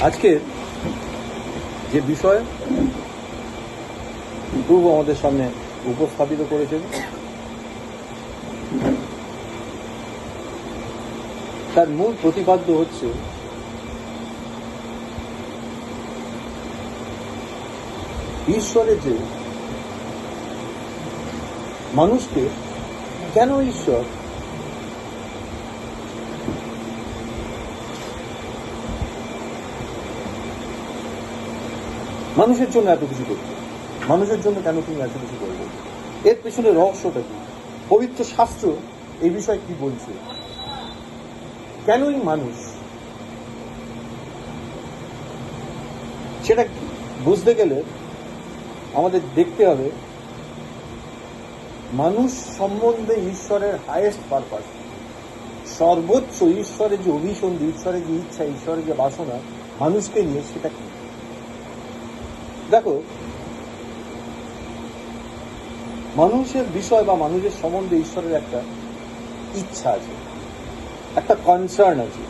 আজকের যে বিষয় প্রভু আমাদের সামনে উপস্থাপিত করেছেন তার মূল প্রতিপাদ্য হচ্ছে ঈশ্বরের যে মানুষকে কেন ঈশ্বর মানুষের জন্য এত কিছু করবে, মানুষের জন্য কেন তুমি এত কিছু করবে, এর পেছনে রহস্যটা কি, পবিত্র শাস্ত্র এই বিষয়ে কি বলছে, কেনই মানুষ, সেটা বুঝতে গেলে আমাদের দেখতে হবে মানুষ সম্বন্ধে ঈশ্বরের হাইয়েস্ট পারপাস, সর্বোচ্চ ঈশ্বরের যে অভিসন্ধি, ঈশ্বরের যে ইচ্ছা, ঈশ্বরের যে বাসনা মানুষকে নিয়ে, সেটা কি। দেখো, মানুষের বিষয় বা মানুষের সম্বন্ধে ঈশ্বরের একটা ইচ্ছা আছে, একটা কনসার্ন আছে,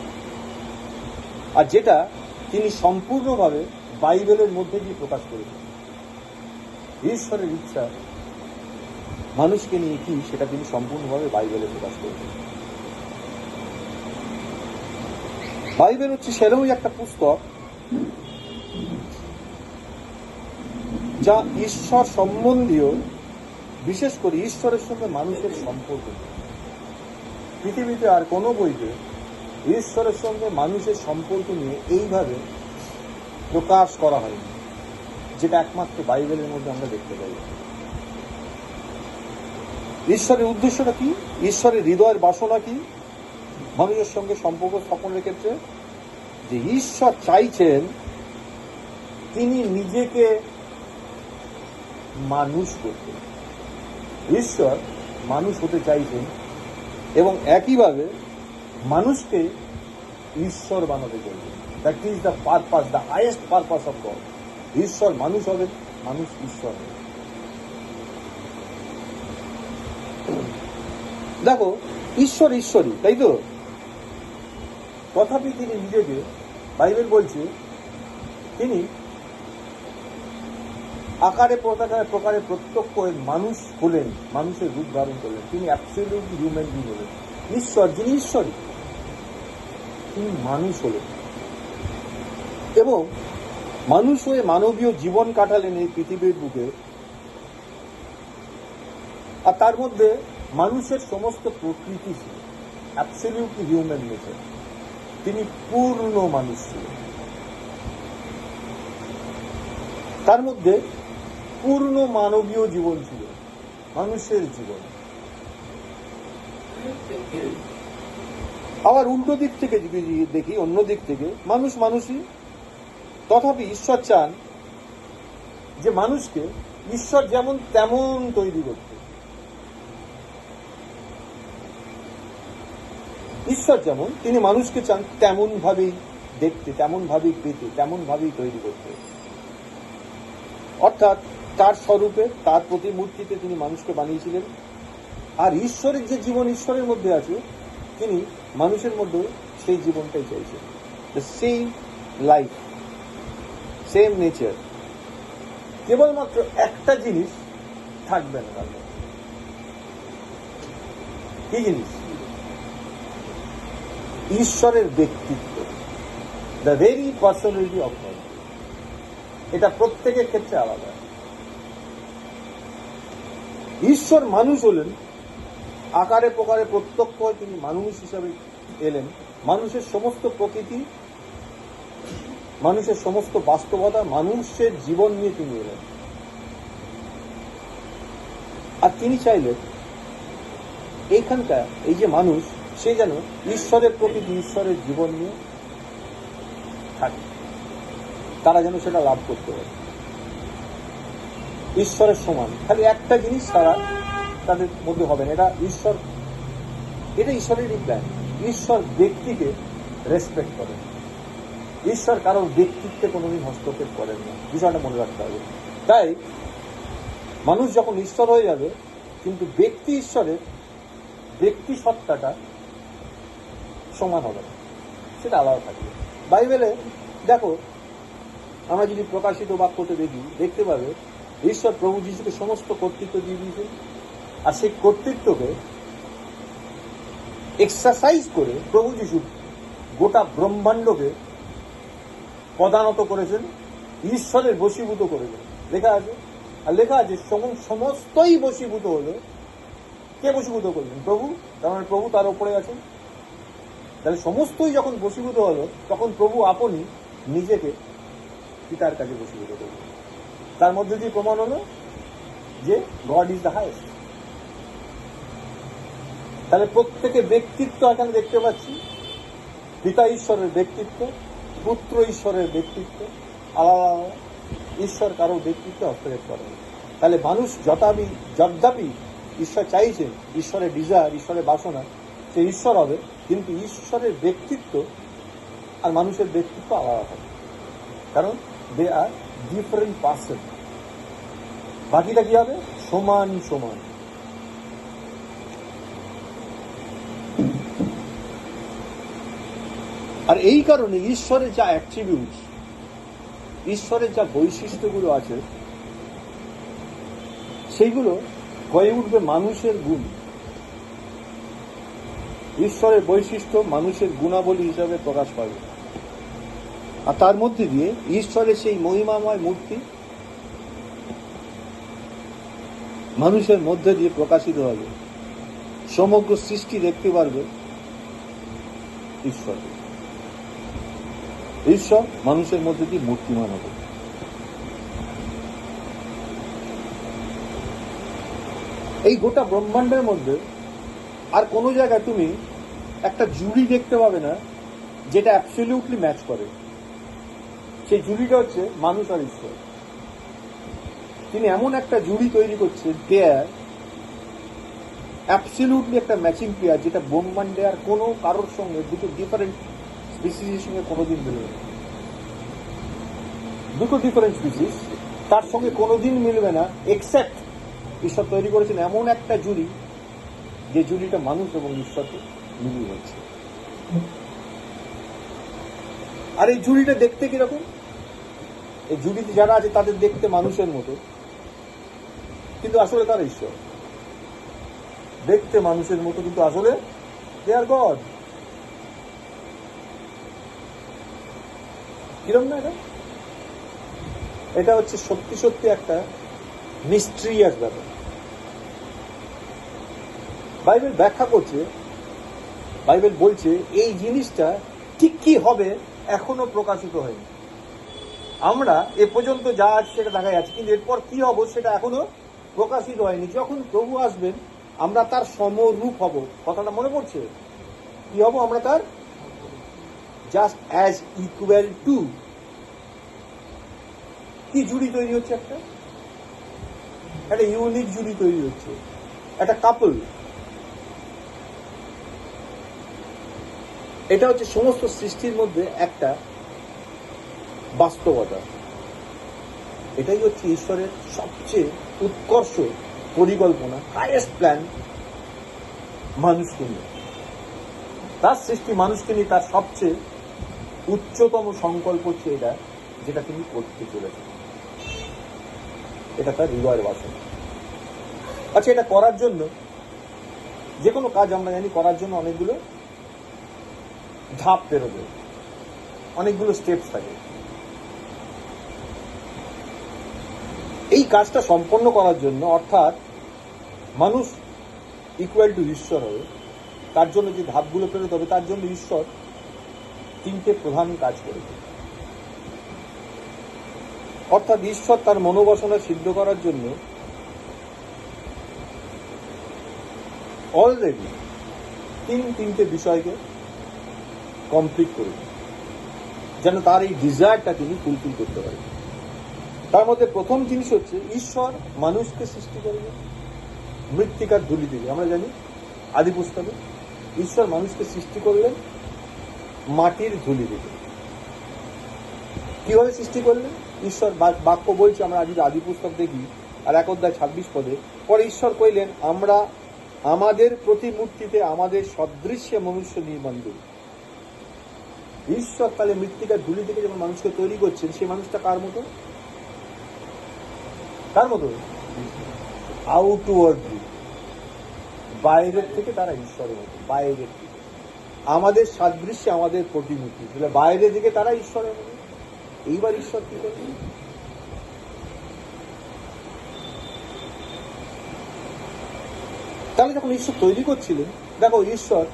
আর যেটা তিনি সম্পূর্ণভাবে বাইবেলের মধ্যে দিয়ে প্রকাশ করেছেন। ঈশ্বরের ইচ্ছা মানুষকে নিয়ে কি, সেটা তিনি সম্পূর্ণভাবে বাইবেলে প্রকাশ করেছেন। বাইবেল হচ্ছে সেরকমই একটা পুস্তক যা ঈশ্বর সম্বন্ধীয়, বিশেষ করে ঈশ্বরের সঙ্গে মানুষের সম্পর্ক। পৃথিবীতে আর কোনো বইতে ঈশ্বরের সঙ্গে মানুষের সম্পর্ক নিয়ে এইভাবে প্রকাশ করা হয়নি, যেটা একমাত্র বাইবেলের মধ্যে আমরা দেখতে পাই। ঈশ্বরের উদ্দেশ্যটা কি, ঈশ্বরের হৃদয়ের বাসনা কি মানুষের সঙ্গে সম্পর্ক স্থাপনের ক্ষেত্রে, যে ঈশ্বর চাইছেন তিনি নিজেকে মানুষ করতে, ঈশ্বর মানুষ হতে চাইছেন এবং একইভাবে মানুষকে ঈশ্বর বানাতে চাইছেন। That is the purpose, the highest purpose of god. ঈশ্বর মানুষ হবেন, মানুষ ঈশ্বর হবেন। দেখো, ঈশ্বর ঈশ্বরই, তাই তো? তথাপি তিনি নিজেকে, বাইবেল বলছে, তিনি আকারে প্রকারে প্রত্যক্ষ হয়ে মানুষ হলেন, মানুষের রূপ ধারণ করলেন। তিনি অ্যাবসলিউটলি হিউম্যান বিং হলেন। ঈশ্বর, যিনি ঈশ্বরই, তিনি মানুষ হলেন এবং মানুষ হয়ে মানবীয় জীবন কাটালেন এই পৃথিবীর বুকে। আর তার মধ্যে মানুষের সমস্ত প্রকৃতি ছিল, অ্যাবসলিউটলি হিউম্যান নেচার। তিনি পূর্ণ মানুষ ছিলেন, তার মধ্যে পূর্ণ মানবীয় জীবন ছিল, মানুষের জীবন। আবার উল্টো দিক থেকে যদি দেখি, অন্য দিক থেকে মানুষ মানুষই, তথাপি ঈশ্বর চান যে মানুষকে ঈশ্বর যেমন তেমন তৈরি করতে। ঈশ্বর যেমন, তিনি মানুষকে চান তেমন ভাবেই দেখতে, তেমন ভাবেই পেতে, তেমন ভাবেই তৈরি করতে। অর্থাৎ তার স্বরূপে, তার প্রতিমূর্তিতে তিনি মানুষকে বানিয়েছিলেন। আর ঈশ্বরের যে জীবন ঈশ্বরের মধ্যে আছে, তিনি মানুষের মধ্যে সেই জীবনটাই চাইছেন। The same life, same nature. কেবলমাত্র একটা জিনিস থাকবে না তার মধ্যে। কি জিনিস? ঈশ্বরের ব্যক্তিত্ব, the very personality of god. এটা প্রত্যেকের ক্ষেত্রে আলাদা। ঈশ্বর মানুষ হলেন, আকারে প্রকারে প্রত্যক্ষ হয়ে তিনি মানুষ হিসাবে এলেন। মানুষের সমস্ত প্রকৃতি, মানুষের সমস্ত বাস্তবতা, মানুষের জীবন নিয়ে তিনি এলেন। আর তিনি চাইলেন এইখানকার এই যে মানুষ, সে যেন ঈশ্বরের প্রকৃতি, ঈশ্বরের জীবন নিয়ে থাকে, তারা যেন সেটা লাভ করতে পারে ঈশ্বরের সমান। খালি একটা জিনিস তারা, তাদের মধ্যে হবে না, এটা ঈশ্বর, এটা ঈশ্বরেরই প্ল্যান। ঈশ্বর ব্যক্তিকে রেসপেক্ট করেন, ঈশ্বর কারোর ব্যক্তিত্বে কোনোদিন হস্তক্ষেপ করেন না, বিষয়টা মনে রাখতে হবে। তাই মানুষ যখন ঈশ্বর হয়ে যাবে, কিন্তু ব্যক্তি ঈশ্বরের ব্যক্তি সত্তাটা সমান হবে না, সেটা আলাদা থাকবে। বাইবেলে দেখো, আমরা যদি প্রকাশিত বাক্যতে দেখতে পাবে ঈশ্বর প্রভু যিশুকে সমস্ত কর্তৃত্ব দিয়ে দিয়েছেন, আর সেই কর্তৃত্বকে এক্সারসাইজ করে প্রভু যিশু গোটা ব্রহ্মাণ্ডকে পদানত করেছেন, ঈশ্বরের বশীভূত করেছেন, লেখা আছে। আর লেখা আছে সমস্তই বশীভূত হলো। কে বশীভূত করলেন? প্রভু। তার মানে প্রভু তার উপরে আছেন। তাহলে সমস্তই যখন বশীভূত হলো, তখন প্রভু আপনি নিজেকে পিতার কাছে বশীভূত করলেন। তার মধ্যে দিয়ে প্রমাণ হলো যে গড ইজ দ্য হাইয়েস্ট। তাহলে প্রত্যেকের ব্যক্তিত্ব এখানে দেখতে পাচ্ছি। পিতা ঈশ্বরের ব্যক্তিত্ব, পুত্র ঈশ্বরের ব্যক্তিত্ব আলাদা আলাদা। ঈশ্বর কারো ব্যক্তিত্ব হস্তক্ষেপ করেন। তাহলে মানুষ যদ্যাপি ঈশ্বর চাইছেন, ঈশ্বরের ডিজায়ার, ঈশ্বরের বাসনা, সে ঈশ্বর হবে, কিন্তু ঈশ্বরের ব্যক্তিত্ব আর মানুষের ব্যক্তিত্ব আলাদা হবে, কারণ দে আর ডিফারেন্ট পার্সন। বাকিটা কি হবে? সমান সমান। আর এই কারণে ঈশ্বরের যা অ্যাট্রিবিউটস, ঈশ্বরের যা বৈশিষ্ট্যগুলো আছে, সেইগুলো হয়ে উঠবে মানুষের গুণ। ঈশ্বরের বৈশিষ্ট্য মানুষের গুণাবলী হিসাবে প্রকাশ পাবে। আর তার মধ্যে দিয়ে ঈশ্বরের সেই মহিমাময় মূর্তি মানুষের মধ্যে দিয়ে প্রকাশিত হবে। সমগ্র সৃষ্টি দেখতে পারবে ঈশ্বর। ঈশ্বর মানুষের মধ্যে দিয়ে মূর্তিমান হবে। এই গোটা ব্রহ্মাণ্ডের মধ্যে আর কোনো জায়গায় তুমি একটা জুড়ি দেখতে পাবে না যেটা অ্যাবসলিউটলি ম্যাচ করে। সেই জুড়িটা হচ্ছে মানুষ আর ঈশ্বর। তিনি এমন একটা জুড়ি তৈরি করছে, দেয়ার অ্যাবসলিউটলি একটা ম্যাচিং পেয়ার, যেটা ব্রহ্মাণ্ডে আর কোনো কারোর সঙ্গে, দুটো ডিফারেন্ট স্পিসিসের সঙ্গে কোনোদিন মিলবে না। দুটো ডিফারেন্ট স্পিসিস তার সঙ্গে কোনোদিন মিলবে না, এক্সেপ্ট ঈশ্বর তৈরি করেছেন এমন একটা জুড়ি, যে জুড়িটা মানুষ এবং ঈশ্বরকে মিলিয়ে হচ্ছে। আর এই জুড়িটা দেখতে কিরকম? এই জুড়িতে যারা আছে তাদের দেখতে মানুষের মতো, কিন্তু আসলে তারা ঈশ্বর। দেখতে মানুষের মতো, কিন্তু আসলে দে আর গড। কিরকম না এটা? এটা হচ্ছে সত্যি সত্যি একটা মিস্ট্রিয়াস ব্যাপার। বাইবেল ব্যাখ্যা করছে, বাইবেল বলছে এই জিনিসটা ঠিক কি হবে এখনো প্রকাশিত হয়নি। আমরা এ পর্যন্ত যা আছে সেটা দেখা যাচ্ছে, কিন্তু এরপর কি হব সেটা এখনো প্রকাশিত হয়নি। যখন প্রভু আসবেন আমরা তার সমরূপ হব। কথাটা মনে পড়ছে? কি হব আমরা? তার জাস্ট অ্যাজ ইকুয়াল টু। কি জুড়ি তৈরি হচ্ছে? একটা ইউনিক জুড়ি তৈরি হচ্ছে, একটা কাপল। এটা হচ্ছে সমস্ত সৃষ্টির মধ্যে একটা বাস্তবতা। এটাই হচ্ছে ঈশ্বরের সবচেয়ে উৎকর্ষ পরিকল্পনা, হাইয়েস্ট প্ল্যান মানুষকে নিয়ে। তার সৃষ্টি মানুষকে নিয়ে তার সবচেয়ে উচ্চতম সংকল্প হচ্ছে এটা, যেটা তিনি করতে চলেছেন। এটা তার হৃদয়ের বাসনা। আচ্ছা, এটা করার জন্য, যে কোনো কাজ আমরা জানি করার জন্য অনেকগুলো ধাপ পেরোবে, অনেকগুলো স্টেপস থাকে। এই কাজটা সম্পন্ন করার জন্য, অর্থাৎ মানুষ ইকুয়াল টু ঈশ্বর হবে, তার জন্য যে ধাপগুলো পেরোতে হবে, তার জন্য ঈশ্বর তিনটে প্রধান কাজ করেছে। অর্থাৎ ঈশ্বর তার মনোবাসনা সিদ্ধ করার জন্য অলরেডি তিনটে বিষয়কে কমপ্লিট করেছে, যেন তার এই ডিজায়ারটা তিনি ফুলফিল করতে পারেন। তার মধ্যে প্রথম জিনিস হচ্ছে ঈশ্বর মানুষকে সৃষ্টি করবেন মৃত্তিকার ধুলি থেকে। আমরা জানি আদি পুস্তকে ঈশ্বর মানুষকে সৃষ্টি করলেন মাটির ধুলি থেকে। কিভাবে সৃষ্টি করলেন? ঈশ্বর বাক্য বলছে, আমরা আদি পুস্তক দেখি আর 1 অধ্যায় 26 পদে, পরে ঈশ্বর কইলেন, আমরা আমাদের প্রতিমূর্তিতে আমাদের সদৃশ্যে মনুষ্য নির্মাণ করি। ঈশ্বর তাহলে মৃত্তিকার ধুলি থেকে যখন মানুষকে তৈরি করছেন, সেই মানুষটা কার মতো? কার মতো? আউটওয়ার্ডলি, বাইরের থেকে তারা ঈশ্বরের মতো, বাইরের থেকে আমাদের সাদৃশ্যে, আমাদের প্রতিমূর্তি, তাহলে বাইরের দিকে তারা ঈশ্বরের মতো। এইবার ঈশ্বর কি করবেন? তাহলে যখন ঈশ্বর তৈরি করছিলেন, দেখো ঈশ্বর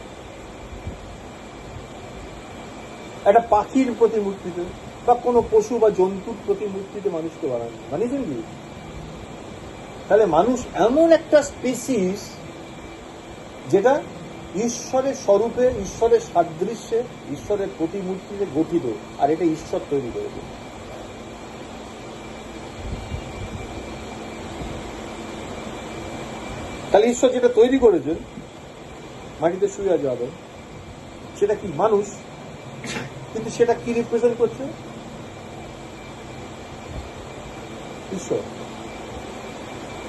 একটা পাখির প্রতিমূর্তিতে বা কোনো পশু বা জন্তুর প্রতিমূর্তিতে মানুষকে বানান, বানিয়েছেন কি? তাহলে মানুষ এমন একটা স্পিসিস যেটা ঈশ্বরের স্বরূপে, ঈশ্বরের সাদৃশ্যে, ঈশ্বরের প্রতিমূর্তিতে গঠিত, আর এটা ঈশ্বর তৈরি করেছে। তাহলে ঈশ্বর যেটা তৈরি করেছেন, মাটিতে শুয়ে আছে আদম, সেটা কি? মানুষ। কিন্তু সেটা কি রিপ্রেজেন্ট করছে? ঈশ্বর।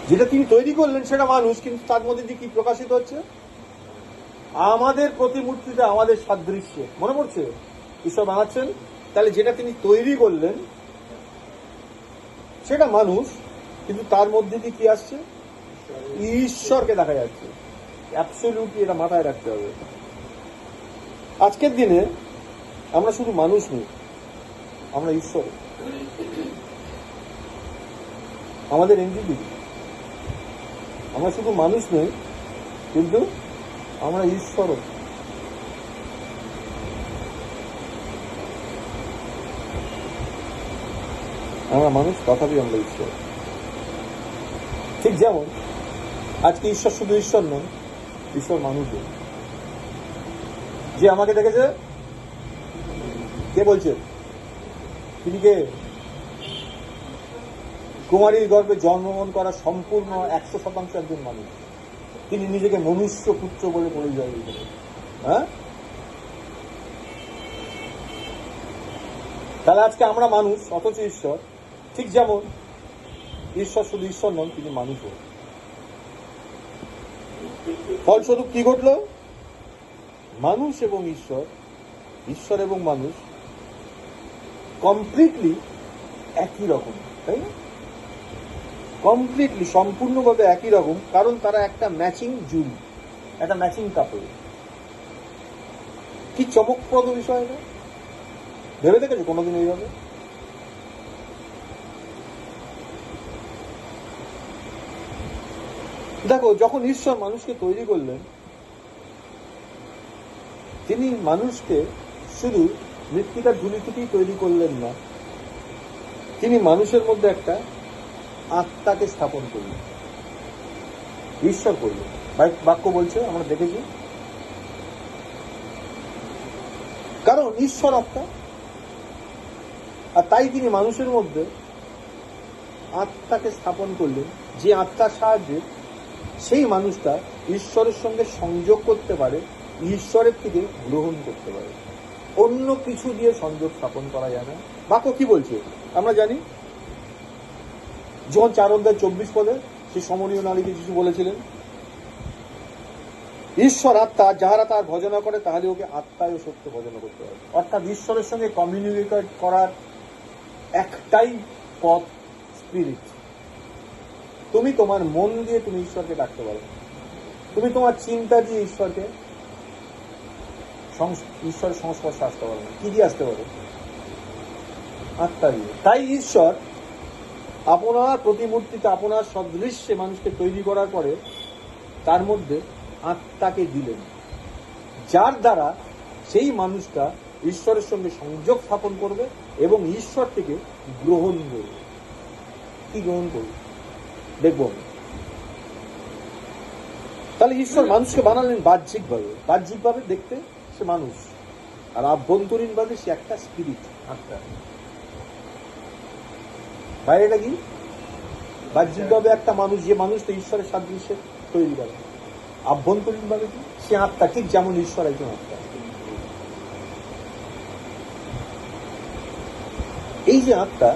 যেটা তিনি তৈরি করলেন সেটা মানুষ, কিন্তু তার মধ্যে দিয়ে কি প্রকাশিত হচ্ছে? আমাদের প্রতিমূর্তিতে, আমাদের সাদৃশ্যে। মনে পড়ছে? ঈশ্বর বানাচ্ছেন, তাহলে যেটা তিনি তৈরি করলেন সেটা মানুষ, কিন্তু তার মধ্যে দিয়ে কি আসছে? ঈশ্বরকে দেখা যাচ্ছে। অ্যাবসলিউটলি এটা মাথায় রাখতে হবে। আজকের দিনে আমরা শুধু মানুষ নই, আমরা ঈশ্বর। আমাদের এনজিপি, আমরা শুধু মানুষ নই, কিন্তু আমরা ঈশ্বরও। আমরা মানুষ, তথাপি আমরা ঈশ্বর। ঠিক যেমন আজকে ঈশ্বর শুধু ঈশ্বর নয়, ঈশ্বর মানুষও। যে আমাকে দেখেছে, কে বলছে? তিনি কে? কুমারীর গর্ভে জন্মগ্রহণ করা সম্পূর্ণ 100% একজন মানুষ। তিনি নিজেকে মনুষ্য পুত্র বলে পরিচয় দিয়েছেন। হ্যাঁ, তাহলে আজকে আমরা মানুষ, অথচ ঈশ্বর। ঠিক যেমন ঈশ্বর শুধু ঈশ্বর নন, তিনি মানুষও। ফলস্বরূপ কি ঘটল? মানুষ এবং ঈশ্বর, ঈশ্বর এবং মানুষ কমপ্লিটলি একই রকম, তাই না? কমপ্লিটলি, সম্পূর্ণভাবে একই রকম, কারণ তারা একটা ম্যাচিং জুড়ি, একটা ম্যাচিং কাপড়। কি চমকপ্রদ বিষয় এটা! ভেবে দেখেছো কোনোদিন এইভাবে? দেখো, যখন ঈশ্বর মানুষকে তৈরি করলেন, তিনি মানুষকে শুধু মৃত্তিকার ধুলি থেকেই তৈরি করলেন না, তিনি মানুষের মধ্যে একটা আত্মাকে স্থাপন করলেন। ঈশ্বর করলেন, বাক্য বলছে, আমরা দেখেছি। কারণ ঈশ্বর আত্মা, আর তাই তিনি মানুষের মধ্যে আত্মাকে স্থাপন করলেন, যে আত্মার সাহায্যে সেই মানুষটা ঈশ্বরের সঙ্গে সংযোগ করতে পারে, ঈশ্বরের থেকে গ্রহণ করতে পারে। অন্য কিছু দিয়ে সংযোগ স্থাপন করা যায় না। বাক্য কি বলছে আমরা জানি। যখন 4:24 সেই সমনীয় নারীকে যিশু বলেছিলেন, ঈশ্বর আত্মা, যাহারা তার ভজনা করে তাহলে ওকে আত্মায় ও সত্য ভজনা করতে হবে। অর্থাৎ ঈশ্বরের সঙ্গে কমিউনিকেট করার একটাই পথ, স্পিরিট। তুমি তোমার মন দিয়ে তুমি ঈশ্বরকে ডাকতে পারো, তুমি তোমার চিন্তা দিয়ে ঈশ্বরের সংস্পর্শে আসতে পারো না। কি দিয়ে আসতে পারো? আত্মা দিয়ে। তাই ঈশ্বর আপনার প্রতিমূর্তিতে, আপনার সদৃশ্যে মানুষকে তৈরি করার পরে তার মধ্যে আত্মাকে দিলেন, যার দ্বারা সেই মানুষটা ঈশ্বরের সঙ্গে সংযোগ স্থাপন করবে এবং ঈশ্বর থেকে গ্রহণ করবে। কি গ্রহণ করবে দেখবো। তাহলে ঈশ্বর মানুষকে বানালেন বাহ্যিকভাবে দেখতে সে মানুষ, আর আভ্যন্তরীণভাবে সে একটা স্পিরিট, আত্মা। বাইরেটা কি? বাহ্যিকভাবে একটা মানুষ, যে মানুষটা ঈশ্বরের সাদৃশ্যে তৈরি করে। আভ্যন্তরীণভাবে কি? সে আত্মা, ঠিক যেমন ঈশ্বর একজন আত্মা। এই যে আত্মা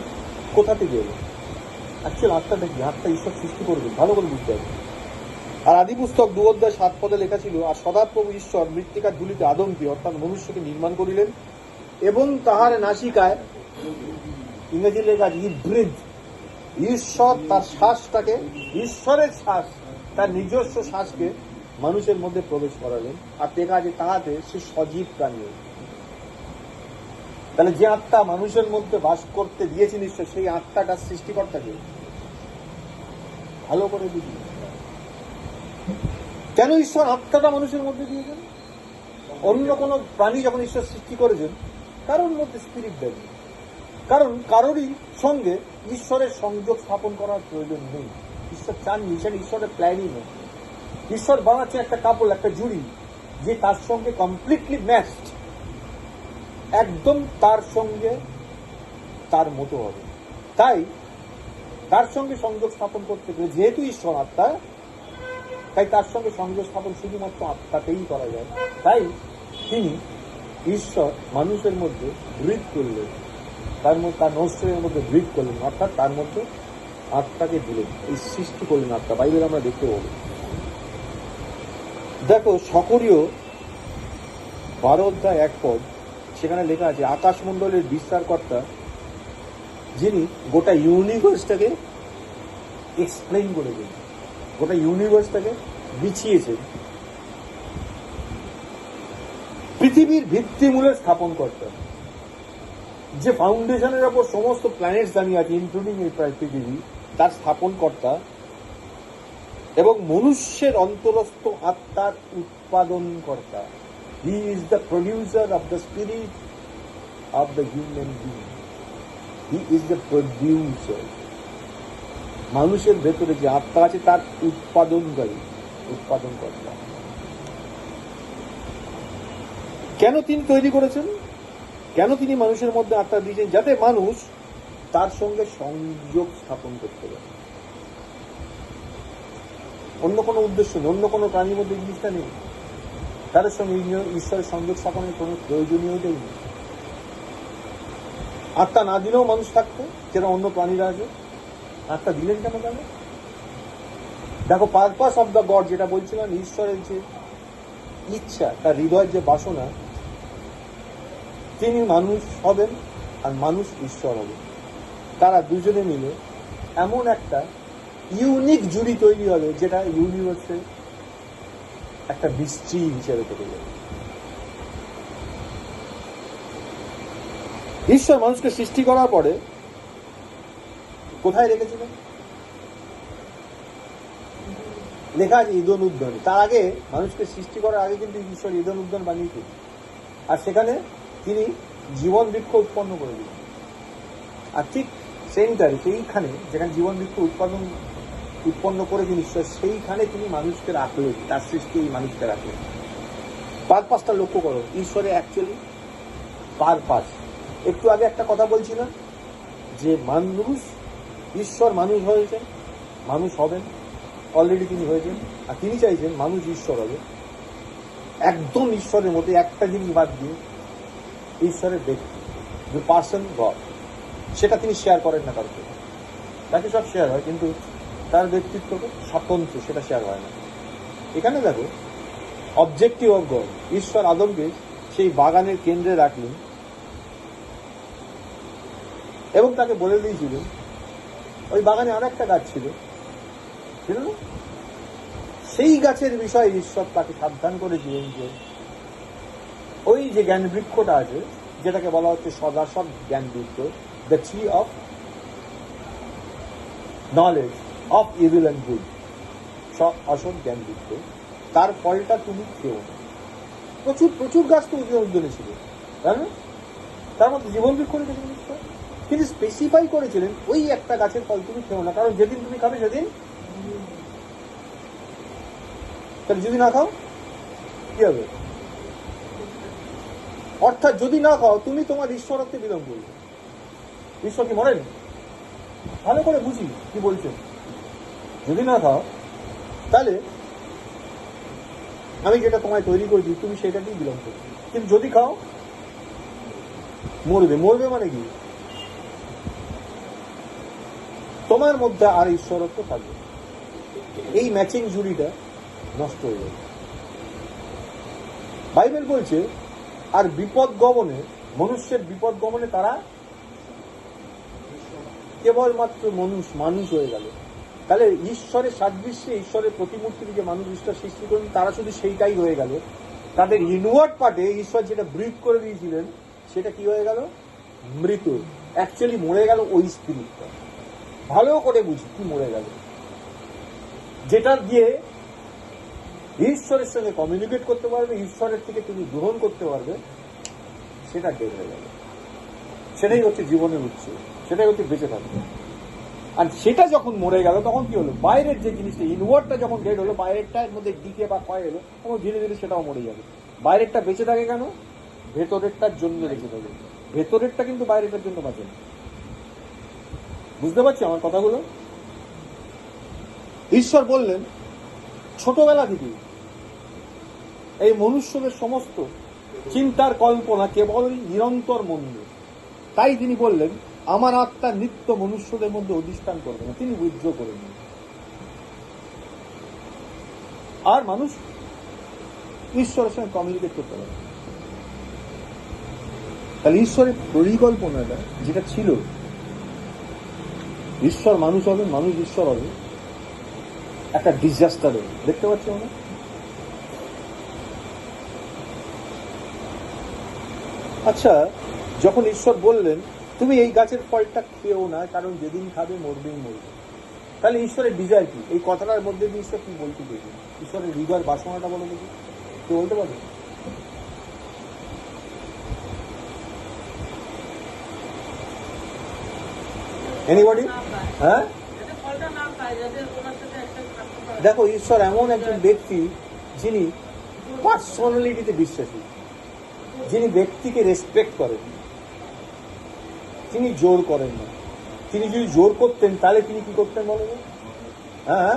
কোথা থেকে এলো? অ্যাকচুয়াল আত্মাটা কি? আত্মা ঈশ্বর সৃষ্টি করবে, ভালো করে বুঝতে হবে। আর আদি পুস্তক 2:7 লেখা ছিল, আর সদাপ্রভু ঈশ্বর মৃত্তিকার ধুলিতে আদমকে, অর্থাৎ মনুষ্যকে নির্মাণ করিলেন এবং তাহার নাসিকায়, ইংরেজি লেখা ই ব্রিথ, ঈশ্বর তার শ্বাসটাকে, ঈশ্বরের শ্বাস, তার নিজস্ব শ্বাসকে মানুষের মধ্যে প্রবেশ করালেন, আর দেখা যে তাহাতে সে সজীব প্রাণী। তাহলে যে আত্মা মানুষের মধ্যে বাস করতে দিয়েছেন ঈশ্বর, সেই আত্মাটার সৃষ্টিকর্তাকে ভালো করে বুঝি। কেন ঈশ্বর আত্মাটা মানুষের মধ্যে দিয়েছেন? অন্য কোন প্রাণী যখন ঈশ্বর সৃষ্টি করেছেন, কারোর মধ্যে স্পিরিট দেন, কারণ কারোরই সঙ্গে ঈশ্বরের সংযোগ স্থাপন করার প্রয়োজন নেই। ঈশ্বর চাননি, সেটা ঈশ্বরের প্ল্যানই নেই। ঈশ্বর বানাচ্ছে একটা কাপড়, একটা জুড়ি, যে তার সঙ্গে কমপ্লিটলি ম্যাচড, একদম তার সঙ্গে তার মতো হবে। তাই তার সঙ্গে সংযোগ স্থাপন করতে গেলে, যেহেতু ঈশ্বর আত্মা, তাই তার সঙ্গে সংযোগ স্থাপন শুধুমাত্র আত্মাতেই করা যায়। তাই তিনি ঈশ্বর মানুষের মধ্যে ব্রিথ করলেন, তার নশ্বরের মধ্যে ব্রিথ করলেন, অর্থাৎ তার মধ্যে আত্মাকে দিলেন, এই সৃষ্টি করলেন আত্মা। বাইবেল আমরা দেখতে পাবো। দেখো সকরীয় 12:1, সেখানে লেখা আছে, আকাশমণ্ডলের বিস্তারকর্তা, যিনি গোটা ইউনিভার্সটাকে এক্সপ্লেইন করেছেন, গোটা ইউনিভার্সটাকে বিছিয়েছেন, পৃথিবীর ভিত্তিমূলে স্থাপন কর্তা, যে ফাউন্ডেশনের ওপর সমস্ত প্ল্যানেটস দাঁড়িয়ে আছে, ইনক্লুডিং এই পৃথিবী, তার স্থাপন কর্তা এবং মনুষ্যের অন্তরস্থ আত্মার উৎপাদন কর্তা। He is the producer of the spirit of the human being. He is the producer. মানুষের ভেতরে যে আত্মা আছে তার উৎপাদনকারী, উৎপাদন কর্তা। কেন তিনি তৈরি করেছেন? কেন তিনি মানুষের মধ্যে আত্মা দিয়েছেন? যাতে মানুষ তার সঙ্গে সংযোগ স্থাপন করতে পারে। অন্য কোনো উদ্দেশ্য নেই, অন্য কোনো প্রাণীর মধ্যে জিনিসটা নেই। তাদের সঙ্গে ঈশ্বরের সংযোগ স্থাপনের কোনো প্রয়োজনীয়তাই নেই। আত্মা না দিলেও মানুষ থাকতো, যেটা অন্য প্রাণীরা আছে। আত্মা দিলেন কেন? কেন? দেখো, পারপাস অফ দ্য গড, যেটা বলছিলাম, ঈশ্বরের যে ইচ্ছা, তার হৃদয়ের যে বাসনা, তিনি মানুষ হবেন আর মানুষ ঈশ্বর হবে। তারা দুজনে মিলে এমন একটা ইউনিক জুড়ি তৈরি হবে, যেটা ইউনিভার্সের একটা মিস্ট্রি হিসেবে থেকে যাবে। ঈশ্বর মানুষকে সৃষ্টি করার পরে কোথায় রেখেছিলেন? লেখা আছে ঈদন উদ্যানে। তার আগে, মানুষকে সৃষ্টি করার আগে কিন্তু ঈশ্বর ঈদন উদ্যান বানিয়েছিলেন, আর সেখানে তিনি জীবন বৃক্ষ উৎপন্ন করে দিলেন। আর ঠিক সেন্টারে, সেইখানে যেখানে জীবন বৃক্ষ উৎপন্ন করেছেন ঈশ্বর, সেইখানে তিনি মানুষকে রাখলেন, তার সৃষ্টি এই মানুষকে রাখলেন। পারপাসটা লক্ষ্য করো, ঈশ্বরের অ্যাকচুয়ালি পারপাস। একটু আগে একটা কথা বলছিলাম যে মানুষ, ঈশ্বর মানুষ হয়েছেন, মানুষ হবেন, অলরেডি তিনি হয়েছেন, আর তিনি চাইছেন মানুষ ঈশ্বর হবে। একদম ঈশ্বরের মধ্যে একটা জিনিস বাদ দিয়ে, ঈশ্বরের ব্যক্তি, দ্য পার্সন গড, সেটা তিনি শেয়ার করেন না কারোর সাথে। তাকে সব শেয়ার হয়, কিন্তু তার ব্যক্তিত্ব স্বতন্ত্র, সেটা শেয়ার হয় না। এখানে দেখো, অবজেক্টিভ অফ গড, ঈশ্বর আদমকে সেই বাগানের কেন্দ্রে রাখলেন এবং তাকে বলে দিয়েছিলেন, ওই বাগানে আর একটা গাছ ছিল, সেই গাছের বিষয়ে ঈশ্বর তাকে সাবধান করেছিলেন যে ওই যে জ্ঞান বৃক্ষটা আছে, যেটাকে বলা হচ্ছে সদাসৎ জ্ঞান বৃক্ষ, the tree of knowledge of evil and good, অসৎ জ্ঞান বৃক্ষ, তার ফলটা তুমি খেও না। প্রচুর প্রচুর গাছ তো উদ্যানে ছিল, তাই না? তার মধ্যে জীবন বৃক্ষ রেখেছিলেন ঈশ্বর, কিন্তু স্পেসিফাই করেছিলেন ওই একটা গাছের ফল তুমি খেও না, কারণ যেদিন তুমি খাবে সেদিন, তাহলে যদি না খাও কি হবে? অর্থাৎ যদি না খাও, তুমি তোমার ঈশ্বরত্বে বিলম্ব করবে। ঈশ্বর কি মরেন? ভালো করে বুঝি কি বলছেন। যদি না খাও, তাহলে আমি যেটা তোমায় তৈরি করেছি তুমি সেটাকেই বিলম্ব করবে। কিন্তু যদি খাও, মরবে। মরবে মানে কি? তোমার মধ্যে আর ঈশ্বরত্ব থাকবে, এই ম্যাচিং জুড়িটা নষ্ট হয়ে যাবে। বাইবেল বলছে, আর বিপদ গমনে মনুষ্যের বিপদ গমনে তারা কেবলমাত্র মানুষ হয়ে গেল। তাহলে ঈশ্বরের সাদৃশ্যে, ঈশ্বরের প্রতিমূর্তিতে যে মানুষ ঈশ্বর সৃষ্টি করেন তারা শুধু সেইটাই হয়ে গেল। তাদের ইনওয়ার্ড পার্টে ঈশ্বর যেটা ব্রিথ করে দিয়েছিলেন সেটা কি হয়ে গেল? মৃত। অ্যাকচুয়ালি মরে গেল ওই স্পিরিটটা। ভালো করে বুঝি কি মরে গেল, যেটা দিয়ে ঈশ্বরের সঙ্গে কমিউনিকেট করতে পারবে, ঈশ্বরের থেকে তুমি গ্রহণ করতে পারবে, সেটা ডেড হয়ে গেল। সেটাই হচ্ছে জীবনের উৎস, সেটাই হচ্ছে বেঁচে থাকবে। আর সেটা যখন মরে গেল তখন কি হলো? বাইরের যে জিনিসটা, ইনওয়ার্ডটা যখন ডেড হলো, বাইরেরটার মধ্যে ডিকে বা ক্ষয় এলো, তখন ধীরে ধীরে সেটাও মরে যাবে। বাইরেরটা বেঁচে থাকে কেন? ভেতরেরটার জন্য বেঁচে থাকে। ভেতরেরটা কিন্তু বাইরেটার জন্য বাঁচে না। বুঝতে পারছি আমার কথাগুলো? ঈশ্বর বললেন ছোটবেলা থেকে এই মনুষ্যদের সমস্ত চিন্তার কল্পনা কেবলই নিরন্তর মন্দ। তাই তিনি বললেন আমার আত্মা নিত্য মনুষ্যদের মধ্যে অধিষ্ঠান করবে না। তিনি উইথড্র করে নিন। আর মানুষ ঈশ্বরের সঙ্গে কমিউনিকেট করতে পারে। তাহলে ঈশ্বরের পরিকল্পনাটা যেটা ছিল, ঈশ্বর মানুষ হবে, মানুষ ঈশ্বর হবে, একটা ডিজাস্টার হবে। দেখতে পাচ্ছি আমরা। আচ্ছা, যখন ঈশ্বর বললেন তুমি এই গাছের ফলটা খেও না, কারণ যেদিন খাবে মরবেই মরবে, তাহলে ঈশ্বরের ডিজায়ার কি? এই কথাটার মধ্যে দিয়ে ঈশ্বর কি বলতে পেরেছেন? ঈশ্বরের হৃদয়ের বাসনাটা বলে দেখি, কেউ বলতে পারবে? এনিবডি? হ্যাঁ, দেখো, ঈশ্বর এমন একজন ব্যক্তি যিনি পার্সোনালিটিতে বিশ্বাসী, যিনি ব্যক্তিকে রেসপেক্ট করেন, তিনি জোর করেন না। তিনি যদি জোর করতেন তাহলে তিনি কি করতেন বলেন? হ্যাঁ,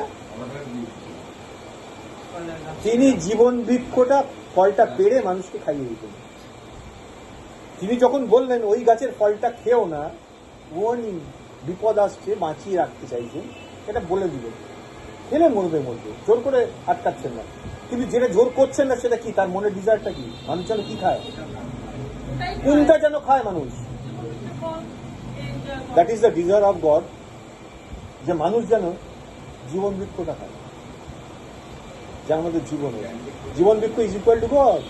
তিনি জীবন বৃক্ষটা ফলটা পেড়ে মানুষকে খাইয়ে দিতেন। তিনি যখন বললেন ওই গাছের ফলটা খেও না, ওয়ার্নিং, বিপদ আসছে, বাঁচিয়ে রাখতে চাইছেন, এটা বলে দিলেন। খেলে মরবে মরবে, জোর করে আটকাচ্ছেন না। কিন্তু যেটা জোর করছেন না সেটা কি? তার মনের ডিজায়ারটা কি? মানুষ যেন কি খায়, কোনটা যেন খায় মানুষ। That is the desire of god, যে মানুষ যেন জীবন বৃক্ষটা খায়, যার মধ্যে জীবন বৃক্ষ is equal to god.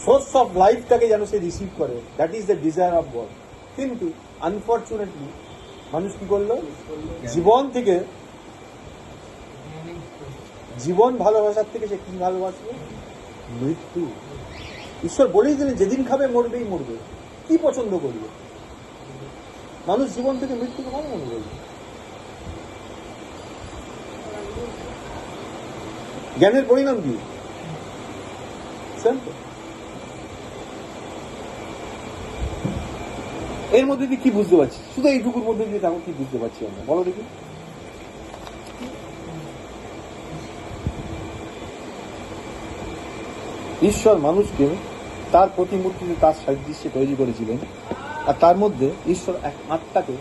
Source of লাইফটাকে যেন সে রিসিভ করে, that is the desire of god. কিন্তু আনফর্চুনেটলি মানুষ কি করলো? জীবন থেকে, জীবন ভালোবাসার থেকে সে কি ভালোবাসবে? মৃত্যু। ঈশ্বর বলেই দিলেন যেদিন খাবে মরবেই মরবে। কি পছন্দ করবে মানুষ? জীবন থেকে মৃত্যুকে ভালো মনে করবে। জ্ঞানের পরিণাম কি? এর মধ্যে দিয়ে কি বুঝতে পারছি? শুধু এইটুকুর মধ্যে দিয়ে তাকে কি বুঝতে পারছি আমরা, বলো দেখি। ঈশ্বর মানুষকে তার প্রতিমূর্তিতে, তার সাদৃশ্যে তৈরি করেছিলেন। আর তার মধ্যে ঈশ্বর এক আত্মাকে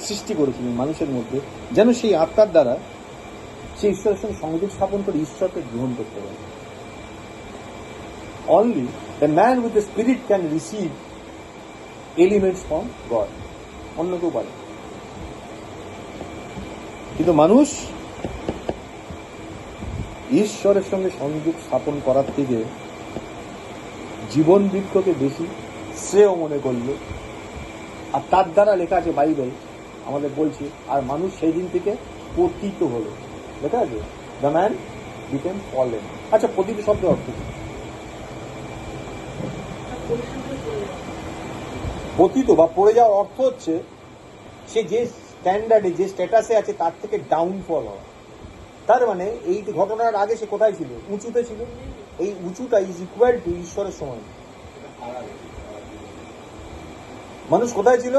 সৃষ্টি করেছিলেন মানুষের মধ্যে, যেন সেই আত্মার দ্বারা সে ঈশ্বরের সঙ্গে সংযোগ স্থাপন করে ঈশ্বরকে গ্রহণ করতে পারে। Only the man with the spirit can receive elements from god. অন্য কেউ পারে। কিন্তু মানুষ ঈশ্বরের সঙ্গে সংযোগ স্থাপন করার থেকে জীবন বৃক্ষকে বেশি শ্রেয় মনে করল। আর তার দ্বারা লেখা আছে, বাইবেল আমাদের বলছে, আর মানুষ সেই দিন থেকে পতিত হলো। লেখা আছে দ্য ম্যান বিকেম ফলেন। আচ্ছা, পতিত শব্দের অর্থ কি? পতিত বা পড়ে যাওয়ার অর্থ হচ্ছে সে যে স্ট্যান্ডার্ডে, যে স্ট্যাটাসে আছে তার থেকে ডাউনফল হওয়া। তার মানে এই ঘটনার আগে সে কোথায় ছিল? উঁচুতে ছিল। এই উঁচুটা ইজ ইকুয়াল টু ঈশ্বরের সমান। মানুষ কোথায় ছিল?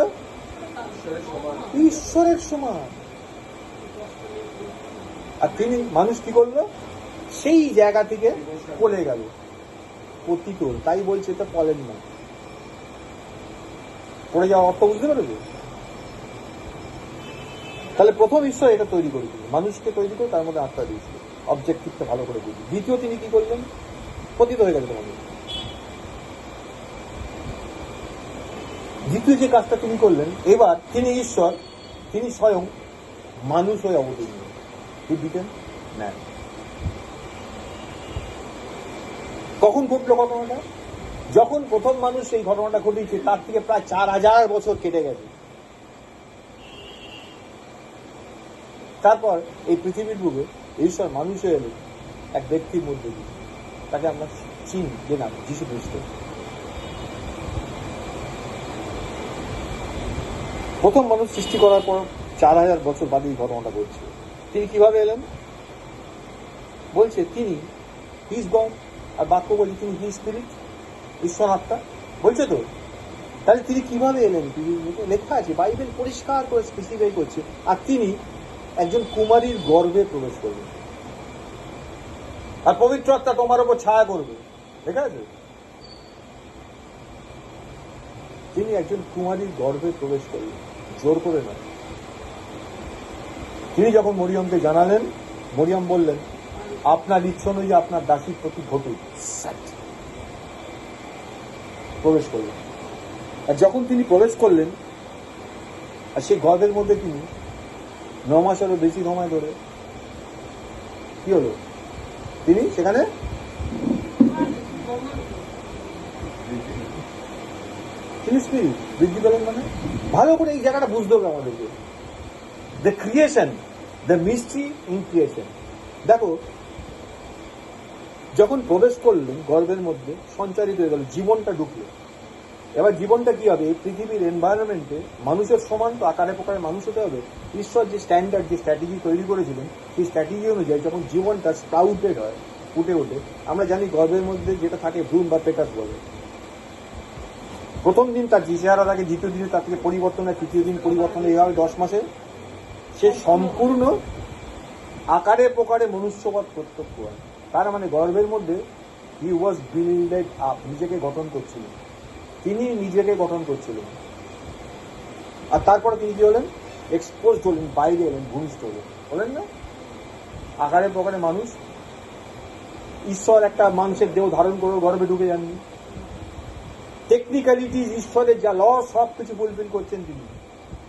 ঈশ্বরের সমান। আর তিনি, মানুষ কি করলো? সেই জায়গা থেকে পড়ে গেল, পতিত। তাই বলছে এটা ফলেন না। পড়ে যাওয়ার অর্থ বুঝতে পারবে? তাহলে প্রথম ঈশ্বর এটা তৈরি করেছিল, মানুষকে তৈরি করে তার মধ্যে আত্মা দিয়েছিল, অবজেক্টিভটা ভালো করে বুঝি। দ্বিতীয় তিনি কি করলেন? পতিত হয়ে গেছে মানুষ। দ্বিতীয় যে কাজটা তিনি করলেন, এবার তিনি ঈশ্বর, তিনি স্বয়ং মানুষ হয়ে অবতীর্ণ। He became man. কখন ঘটলো ঘটনাটা? যখন প্রথম মানুষ এই ঘটনাটা ঘটিয়েছে তার থেকে প্রায় 4000 বছর কেটে গেছে। তারপর এই পৃথিবীর বুকে ঈশ্বর মানুষ হয়ে এলেন এক ব্যক্তির মধ্যে দিয়ে, তাকে আমরা চিনি যে নাম যীশু খ্রিস্ট। প্রথম মানুষ সৃষ্টি করার পর 4000 বছর বাদে এই ঘটনাটা ঘটছে। তিনি কিভাবে এলেন? বলছে তিনি হি ইজ গড, আর বাক্য বলছে তিনি হি স্পিরিট, ঈশ্বর আত্মা। বলছে তো, তাহলে তিনি কিভাবে এলেন? লেখা আছে, বাইবেল পরিষ্কার করে স্পেসিফাই করছে। আর তিনি একজন কুমারীর গর্ভে প্রবেশ করবেন, আর পবিত্র আত্মা তোমার উপর ছায়া করবে। ঠিক আছে, তিনি একজন কুমারীর গর্ভে প্রবেশ করলেন, জোর করে নয়। তিনি যখন মরিয়মকে জানালেন, মরিয়ম বললেন, আপনার ইচ্ছা অনুযায়ী আপনার দাসীর প্রতি ঘটুক। প্রবেশ করলেন। আর যখন তিনি প্রবেশ করলেন, আর সেই গর্ভের মধ্যে তিনি 9 মাসেরও বেশি সময় ধরে কি হলো, তিনি সেখানে তিনি স্পিরিট বৃদ্ধি পেলেন। মানে ভালো করে এই জায়গাটা বুঝতে হবে আমাদেরকে। The creation, the mystery in creation. দেখো, যখন প্রবেশ করলেন গর্ভের মধ্যে, সঞ্চারিত হয়ে গেল, জীবনটা ঢুকলো। এবার জীবনটা কি হবে? এই পৃথিবীর এনভায়রনমেন্টে মানুষের সমান তো আকারে প্রকারে মানুষ হতে হবে। ঈশ্বর যে স্ট্যান্ডার্ড, যে স্ট্র্যাটেজি তৈরি করেছিলেন, সেই স্ট্র্যাটেজি অনুযায়ী যখন জীবনটা স্প্রাউটেড হয়, ফুটে ওঠে, আমরা জানি গর্ভের মধ্যে যেটা থাকে ভ্রূণ বা পেটাস বলে। প্রথম দিন তার যে চেহারা থাকে, দ্বিতীয় দিনে তার থেকে পরিবর্তন হয়, তৃতীয় দিন পরিবর্তন হয়, এইভাবে 10 মাসে সে সম্পূর্ণ আকারে প্রকারে মনুষ্যবৎ প্রত্যক্ষ হয়। তার মানে গর্ভের মধ্যে হি ওয়াজ বিল্ডেড আপ, নিজেকে গঠন করছিলেন, তিনি নিজেকে গঠন করছিলেন। আর তারপরে তিনি কি হলেন? এক্সপোজ হলেন, বাইরে এলেন, ভূমিষ্ঠ হলেন না? আকারে প্রকারে মানুষ। ঈশ্বর একটা মানুষের দেহ ধারণ করে গর্ভে ঢুকে যাননি। টেকনিক্যালিটিজ, ঈশ্বরের যা ল, সব কিছু ফুলফিল করছেন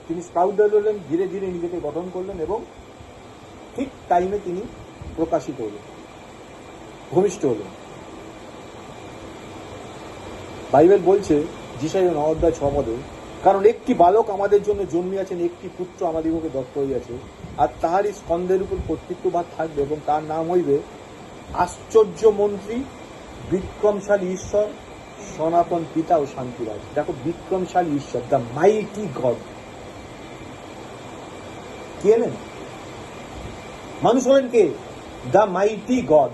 তিনি স্প্রাউটেড হলেন, ধীরে ধীরে নিজেকে গঠন করলেন এবং ঠিক টাইমে তিনি প্রকাশিত হলেন, ভূমিষ্ঠ হলেন। বাইবেল বলছে যিশাইয়া 9:6, কারণ একটি বালক আমাদের জন্য জন্মিয়াছেন, একটি পুত্র আমাদের মুখে দত্ত হইয়াছে, আর তাহারই স্কন্ধের উপর কর্তৃত্বভার থাকবে, এবং তার নাম হইবে আশ্চর্য মন্ত্রী, বিক্রমশালী ঈশ্বর, সনাতন পিতা ও শান্তিরাজ। দেখো, বিক্রমশালী ঈশ্বর, দ্য মাইটি গড। কে এলেন? মানুষ হলেন কে? দ্য মাইটি গড,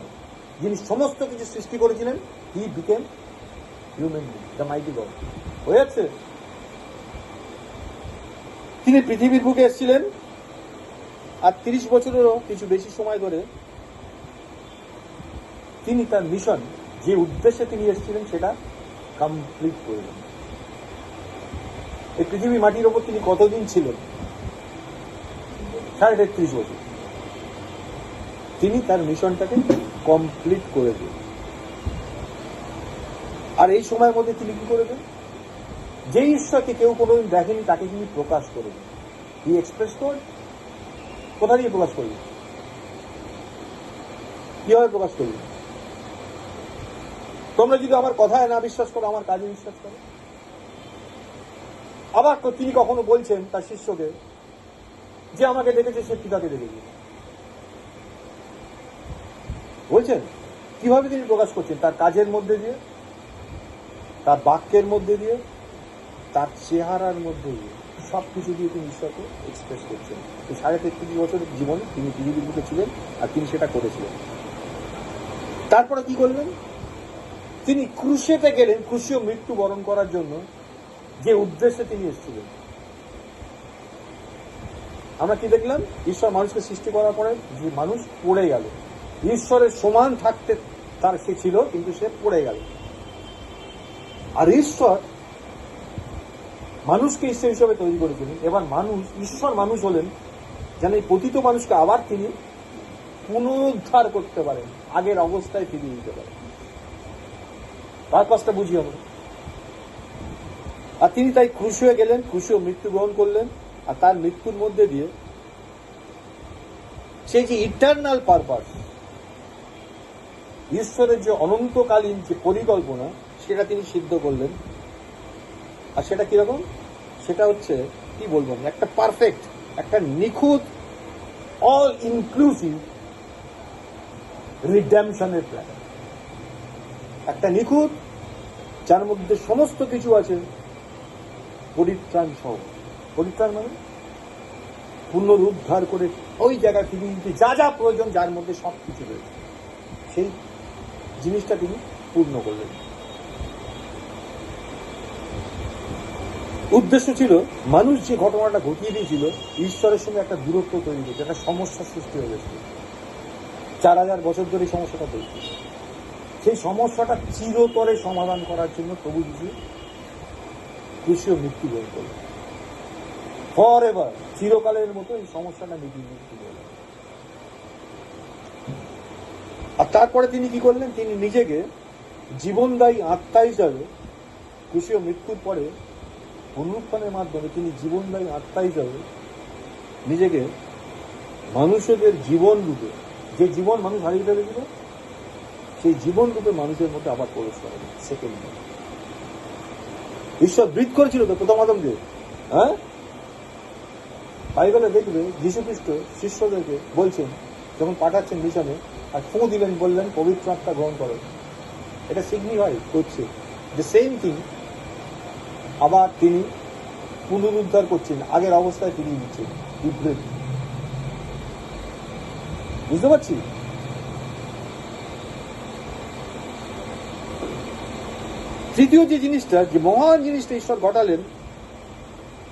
যিনি সমস্ত কিছু সৃষ্টি করেছিলেন। He became human being, the mighty god. হয়ে যাচ্ছে? তিনি পৃথিবীর বুকে এসেছিলেন, আর 30 বছরেরও কিছু বেশি সময় ধরে তিনি তার মিশন, যে উদ্দেশ্যে তিনি এসেছিলেন, সেটা কমপ্লিট করলেন। এই পৃথিবী মাটির ওপর তিনি কতদিন ছিলেন? 33.5 বছর। তিনি তার মিশনটাকে কমপ্লিট করে দিলেন। আর এই সময়ের মধ্যে তিনি কি করেছেন? যে ঈশ্বরকে কেউ কোনোদিন দেখেনি, তাকে তিনি প্রকাশ করবেন। হি এক্সপ্রেস গড। কোথা দিয়ে প্রকাশ করবেন? কিভাবে প্রকাশ করবেন? তোমরা যদি আমার কথায় না বিশ্বাস করো, আমার কাজে বিশ্বাস করো। আবার তিনি কখনো বলছেন তার শিষ্যকে যে আমাকে দেখেছে সে পিতাকে দেখেছে। বলছেন কিভাবে তিনি প্রকাশ করছেন? তার কাজের মধ্যে দিয়ে, তার বাক্যের মধ্যে দিয়ে, তার চেহারার মধ্যে দিয়ে, সবকিছু দিয়ে তিনি ঈশ্বরকে এক্সপ্রেস করছেন। এই 33.5 বছরের জীবন তিনি পৃথিবীর বুকে ছিলেন, আর তিনি সেটা করেছিলেন। তারপরে কি করলেন? তিনি ক্রুশেতে গেলেন, ক্রুশীয় মৃত্যু বরণ করার জন্য, যে উদ্দেশ্যে তিনি এসেছিলেন। আমরা কি দেখলাম? ঈশ্বর মানুষকে সৃষ্টি করার পরে যে মানুষ পড়ে গেল, ঈশ্বরের সমান থাকতে তার সে ছিল, কিন্তু সে পড়ে গেল। আর ঈশ্বর মানুষকে ঈশ্বর হিসেবে তৈরি করেছিলেন। এবার ঈশ্বর মানুষ হলেন যেন এই পতিত মানুষকে আবার তিনি পুনরুদ্ধার করতে পারেন, আগের অবস্থায় ফিরিয়ে দিতে পারেন। তার কাজটা বুঝি আমরা। আর তিনি তাই ক্রুশ হয়ে গেলেন, ক্রুশেও মৃত্যুবরণ করলেন। আর তার মৃত্যুর মধ্যে দিয়ে সেই যে ইটারনাল পারপাস, ঈশ্বরের যে অনন্তকালীন যে পরিকল্পনা, সেটা তিনি সিদ্ধ করলেন। আর সেটা কিরকম? সেটা হচ্ছে, কি বলবো, একটা পারফেক্ট, একটা নিখুঁত, অল ইনক্লুসিভ রিডেমশনের প্ল্যান। একটা নিখুঁত, যার মধ্যে সমস্ত কিছু আছে, পরিত্রাণ সহ। পরিত্রাণ মানে পুনরুদ্ধার করে ওই জায়গায় ফিরিয়ে দিতে যা যা প্রয়োজন, যার মধ্যে সব কিছু রয়েছে, সেই জিনিসটা তিনি পূর্ণ করলেন। উদ্দেশ্য ছিল, মানুষ যে ঘটনাটা ঘটিয়ে দিয়েছিল, ঈশ্বরের সঙ্গে একটা দূরত্ব তৈরি হয়েছে, একটা সমস্যার সৃষ্টি হয়ে গেছিল। 4000 বছর ধরে এই সমস্যাটা চলছে। সেই সমস্যাটা চিরতরে সমাধান করার জন্য প্রভু যিশু ক্রুশীয় মৃত্যুবরণ করলেন। ফর এভার, চিরকালের মতো এই সমস্যাটা মিটিয়ে গেলেন। আর তারপরে তিনি কি করলেন? তিনি নিজেকে জীবনদায়ী আত্মা হিসাবে, ক্রুশীয় মৃত্যুর পরে পুনরুত্থানের মাধ্যমে তিনি জীবনদায়ী আত্মা হিসাবে নিজেকে মানুষদের জীবন রূপে, যে জীবন মানুষ হারিয়ে ফেলেছিল, সেই জীবন রূপে মানুষের মধ্যে আবার প্রবেশ করেন। সেকেন্ড, ঈশ্বর ব্রিথ করেছিল তো প্রথম আদমকে। হ্যাঁ, বাইবেলে দেখবে যীশু খ্রিস্ট শিষ্যদেরকে বলছেন, যখন পাঠাচ্ছেন মিশনে, আর ফু দিলেন, বললেন পবিত্র আত্মা গ্রহণ করো। এটা সিগনিফাই করছে যে সেম থিং আবার তিনি পুনরুদ্ধার করছেন, আগের অবস্থায় ফিরিয়ে দিচ্ছেন। বুঝতে পারছি? তৃতীয় যে জিনিসটা, যে মহান জিনিসটা ঈশ্বর ঘটালেন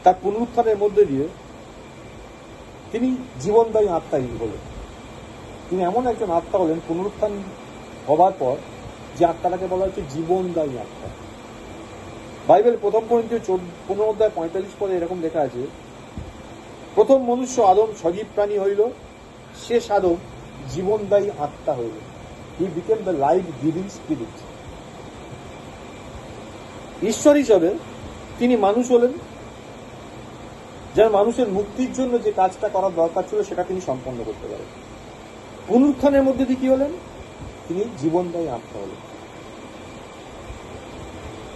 তার পুনরুত্থানের মধ্যে দিয়ে, তিনি জীবনদায়ী আত্মা হলেন। তিনি এমন একজন আত্মা হলেন পুনরুত্থান হবার পর, যে আত্মাটাকে বলা হচ্ছে জীবনদায়ী আত্মা। বাইবেল প্রথম করিন্থীয় 15:45 পদে এরকম লেখা আছে, প্রথম মনুষ্য আদম সজীব প্রাণী হইল, শেষ আদম জীবনদায়ী আত্মা হইল। He became the life giving spirit. ঈশ্বর হিসাবে তিনি মানুষ হলেন, যার মানুষের মুক্তির জন্য যে কাজটা করার দরকার ছিল, সেটা তিনি সম্পন্ন করতে পারেন। পুনরুত্থানের মধ্যে দিয়ে কি হলেন? তিনি জীবনদায়ী আত্মা হলেন।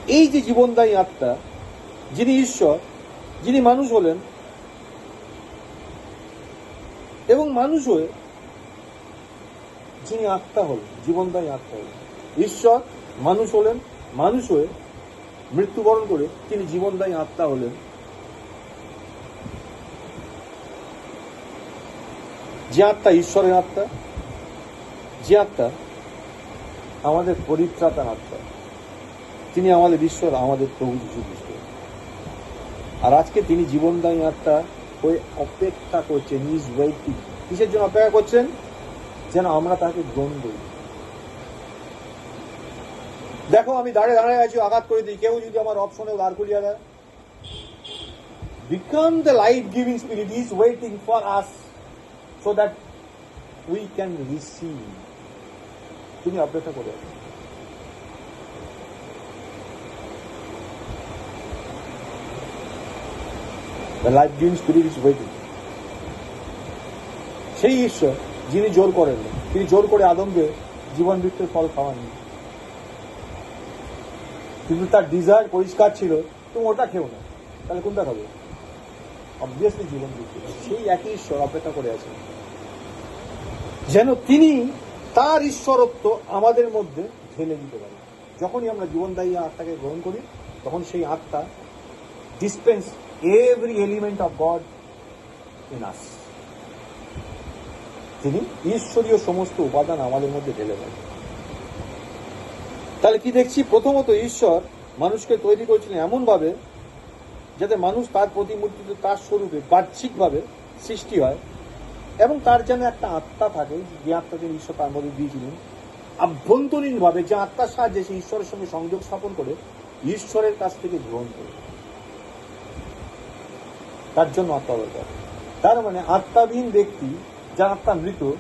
এই যে জীবনদায়ী আত্মা, যিনি ঈশ্বর, যিনি মানুষ হলেন, এবং মানুষ হয়ে যিনি আত্মা হলেন, জীবনদায়ী আত্মা হলেন। ঈশ্বর মানুষ হলেন, মানুষ হয়ে মৃত্যুবরণ করে তিনি জীবনদায়ী আত্মা হলেন। যে আত্মা ঈশ্বরের আত্মা, যে আত্মা আমাদের পরিত্রাতার আত্মা, তিনি আমাদের ঈশ্বর, আমাদের প্রভু যীশু খ্রিস্ট। আর আজকে তিনি জীবনদায়ী আত্মা হয়ে অপেক্ষা করছেন। Is waiting. কিসের জন্য অপেক্ষা করছেন? যেন আমরা তাকে গ্রহণ করি। দেখো, আমি দাঁড়িয়ে আছি, আঘাত করে দিই, কেউ যদি আমার অপশনে দাঁড় করিয়ে দেয়, become the life giving spirit is waiting for us so that we can receive. তিনি অপেক্ষা করে আছেন। The life-giving spirit is waiting. সেই ঈশ্বর যিনি জোর করেন, তিনি জোর করে আদমকে জীবন বৃক্ষের ফল খাওয়াননি, কিন্তু তার ডিজায়ার পরিষ্কার ছিল, তুমি ওটা খেও না, তাহলে কোনটা খাবে? অবভিয়াসলি জীবন বৃক্ষ। সেই একই ঈশ্বর অপেক্ষা করে আছেন যেন তিনি তার ঈশ্বরত্ব আমাদের মধ্যে ঢেলে দিতে পারেন। যখনই আমরা জীবনদায়ী আত্মাকে গ্রহণ করি, তখন সেই আত্মা dispense every element of God in us. তিনি ঈশ্বরীয় সমস্ত উপাদান আমাদের মধ্যে ঢেলে দেন। তাহলে কি দেখছি? প্রথমত, ঈশ্বর মানুষকে তৈরি করেছিলেন এমন ভাবে যাতে মানুষ তার প্রতিমূর্তিতে, তার স্বরূপে বাহ্যিকভাবে সৃষ্টি হয়, এবং তার যেন একটা আত্মা থাকে, যে আত্মাকে ঈশ্বর তার মধ্যে দিয়েছিলেন আভ্যন্তরীণ ভাবে, যে আত্মার সাহায্যে সে ঈশ্বরের সঙ্গে সংযোগ স্থাপন করে ঈশ্বরের কাছ থেকে গ্রহণ করে। তার জন্য আত্মা দরকার। তার মানে আত্মাবিহীন ব্যক্তি, যার আত্মা মৃত,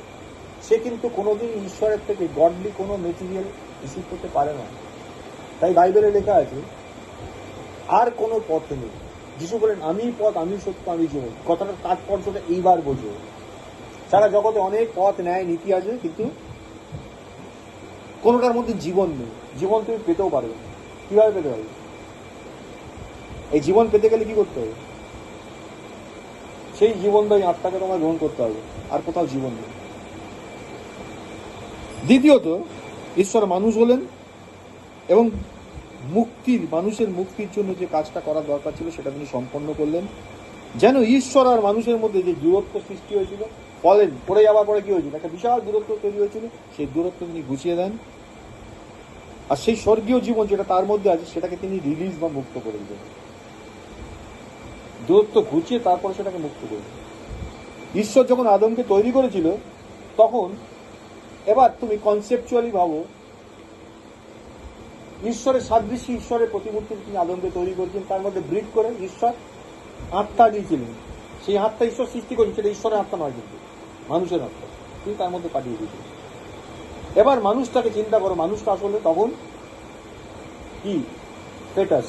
সে কিন্তু কোনোদিন ঈশ্বরের থেকে গডলি কোনো মেটেরিয়াল রিসিভ করতে পারে না। তাই বাইবেলে লেখা আছে আর কোনো পথ নেই। যিশু বলেন, আমি পথ, আমি সত্য, আমি জীবন। কথাটার তাৎপর্যটা এইবার বোঝো। সারা জগতে অনেক পথ, ন্যায়, নীতি আছে, কিন্তু কোনোটার মধ্যে জীবন নেই। জীবন তুমি পেতেও পারবে না। কিভাবে পেতে পারবে? এই জীবন পেতে গেলে কি করতে হবে? সেই জীবনদায়ী আত্মাকে তোমার গ্রহণ করতে হবে। আর কোথাও জীবন নেই। দ্বিতীয়ত, ঈশ্বর মানুষ হলেন এবং মানুষের মুক্তির জন্য যে কাজটা করার দরকার ছিল সেটা তিনি সম্পন্ন করলেন। যেন ঈশ্বর আর মানুষের মধ্যে যে দূরত্ব সৃষ্টি হয়েছিল, ফলেন পড়ে যাওয়ার পরে কি হয়েছিল, একটা বিশাল দূরত্ব তৈরি হয়েছিল, সেই দূরত্ব তিনি গুছিয়ে দেন। আর সেই স্বর্গীয় জীবন যেটা তার মধ্যে আছে সেটাকে তিনি রিলিজ বা মুক্ত করে দিলেন। দূরত্ব ঘুচিয়ে তারপরে সেটাকে মুক্ত করলেন। ঈশ্বর যখন আদমকে তৈরি করেছিল, তখন এবার তুমি কনসেপচুয়ালি ভাবো, ঈশ্বরের সাদৃশ্যে, ঈশ্বরের প্রতিমূর্তি তিনি আদমকে তৈরি করেছেন। তার মধ্যে ব্রিড করে ঈশ্বর আত্মা দিয়েছিলেন। সেই আত্মা ঈশ্বর সৃষ্টি করেছেন, সেটা ঈশ্বরের আত্মা নয়, কিন্তু মানুষের আত্মা তিনি তার মধ্যে পাঠিয়ে দিয়েছিলেন। এবার মানুষটাকে চিন্তা করো, মানুষটা আসলে তখন কি ফেটাস,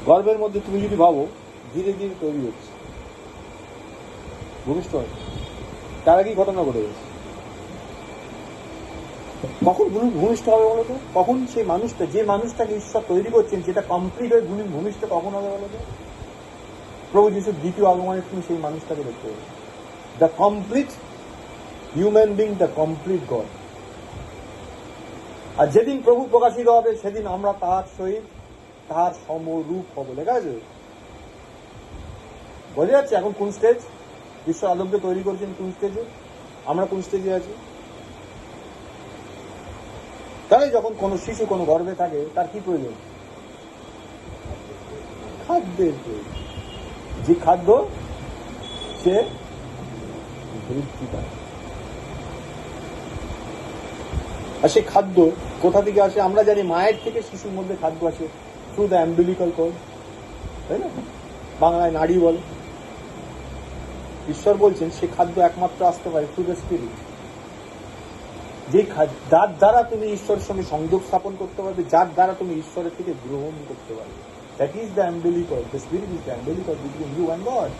গর্ভের মধ্যে তুমি যদি ভাবো ধীরে ধীরে তৈরি হচ্ছে, ভূমিষ্ঠ হয়। তার আগেই ঘটনা ঘটে গেছে। কখন ভূমিষ্ঠ হবে বলো তো? কখন সেই মানুষটা, যে মানুষটাকে ঈশ্বর তৈরি করছেন, সেটা কমপ্লিট হয়ে ভূমিষ্ঠ কখন হবে বলো তো? প্রভু যিশুর দ্বিতীয় আগমনের তুমি সেই মানুষটাকে দেখতে পাবে। The complete human being, the complete God. আর যেদিন প্রভু প্রকাশিত হবে, সেদিন আমরা তাহার সহিত তাহার সমরূপ হব। লেখা আছে, বোঝা যাচ্ছে এখন কোন স্টেজ? ঈশ্বর আদমকে তৈরি করেছেন কোন স্টেজে, আমরা কোন স্টেজে আছি। তাহলে যখন কোনো শিশু কোনো গর্ভে থাকে, তার কি প্রয়োজন? খাদ্যের প্রয়োজন। যে খাদ্য সে বৃদ্ধি পায়। আর সেই খাদ্য কোথা থেকে আসে? আমরা জানি মায়ের থেকে শিশুর মধ্যে খাদ্য আসে থ্রু দ্য অ্যাম্বিলিক্যাল কর্ড, তাই না? বাংলায় নাড়ি বলে। ঈশ্বর বলছেন সে খাদ্য একমাত্র আসতে পারে থ্রু দ্য স্পিরিট। যে যার দ্বারা তুমি ঈশ্বরের সঙ্গে সংযোগ স্থাপন করতে পারবে, যার দ্বারা তুমি ঈশ্বরের থেকে গ্রহণ করতে পারবে। That is the umbilical, the spirit is the umbilical between you and God.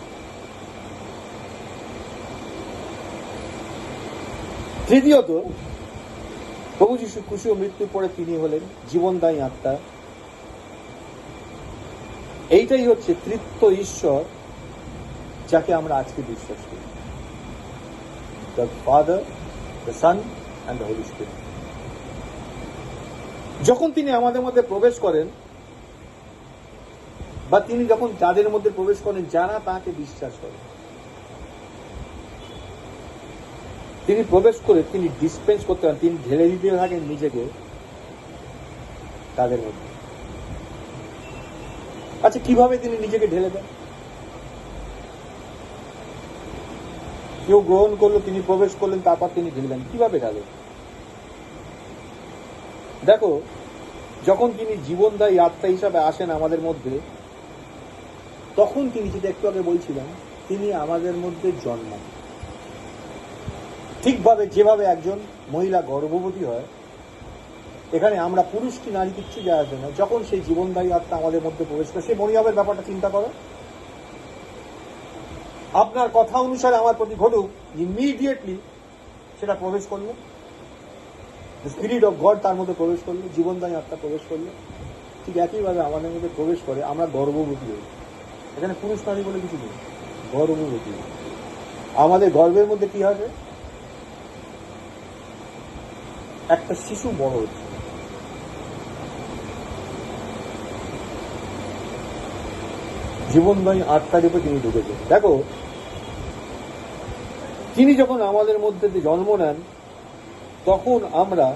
তৃতীয়ত, প্রভু যীশু ক্রুশে মৃত্যুর পরে তিনি হলেন জীবনদায়ী আত্মা। এইটাই হচ্ছে তৃতীয় ঈশ্বর, যাকে আমরা আজকে বিশ্বাস করি, the father, the sun and the Holi spirit. যখন তিনি আমাদের মধ্যে প্রবেশ করেন, বা তিনি যখন যাদের মধ্যে প্রবেশ করেন যারা তাকে বিশ্বাস করেন, তিনি প্রবেশ করে তিনি ডিসপেন্স করতে পারেন, তিনি ঢেলে দিতে থাকেন নিজেকে তাদের মধ্যে। আচ্ছা, কিভাবে তিনি নিজেকে ঢেলে দেন? কেউ গ্রহণ করলো, তিনি প্রবেশ করলেন, তারপর তিনি ঢেলে দেন। কিভাবে ঢালেন? দেখো, যখন তিনি জীবনদায়ী আত্মা হিসাবে আসেন আমাদের মধ্যে, তখন তিনি, যেটা একটু আগে বলছিলেন, তিনি আমাদের মধ্যে জন্মান। ঠিকভাবে যেভাবে একজন মহিলা গর্ভবতী হয়, এখানে আমরা পুরুষ কি নারী কিচ্ছু যায় আসে না, যখন সেই জীবনদায়ী আত্মা আমাদের মধ্যে প্রবেশ করে, সে মরিয়মের ব্যাপারটা চিন্তা করো। আপনার কথা অনুসারে আমার প্রতি ঘটুক, ইমিডিয়েটলি সেটা প্রবেশ করলো, স্পিরিট অফ গড তার মধ্যে প্রবেশ করলো, জীবনদায়ী আত্মা প্রবেশ করলো। ঠিক একইভাবে আমাদের মধ্যে প্রবেশ করে, আমরা গর্ভবতী হই। এখানে পুরুষ নারী বলে কিছু নেই, গর্ভবতী। আমাদের গর্ভের মধ্যে কি হবে? একটা শিশু বড় হচ্ছে। জীবনদায়ী আত্মার উপরে তিনি ঢুকেছেন। দেখো, তিনি যখন আমাদের মধ্যে জন্ম নেন, তখন আমরা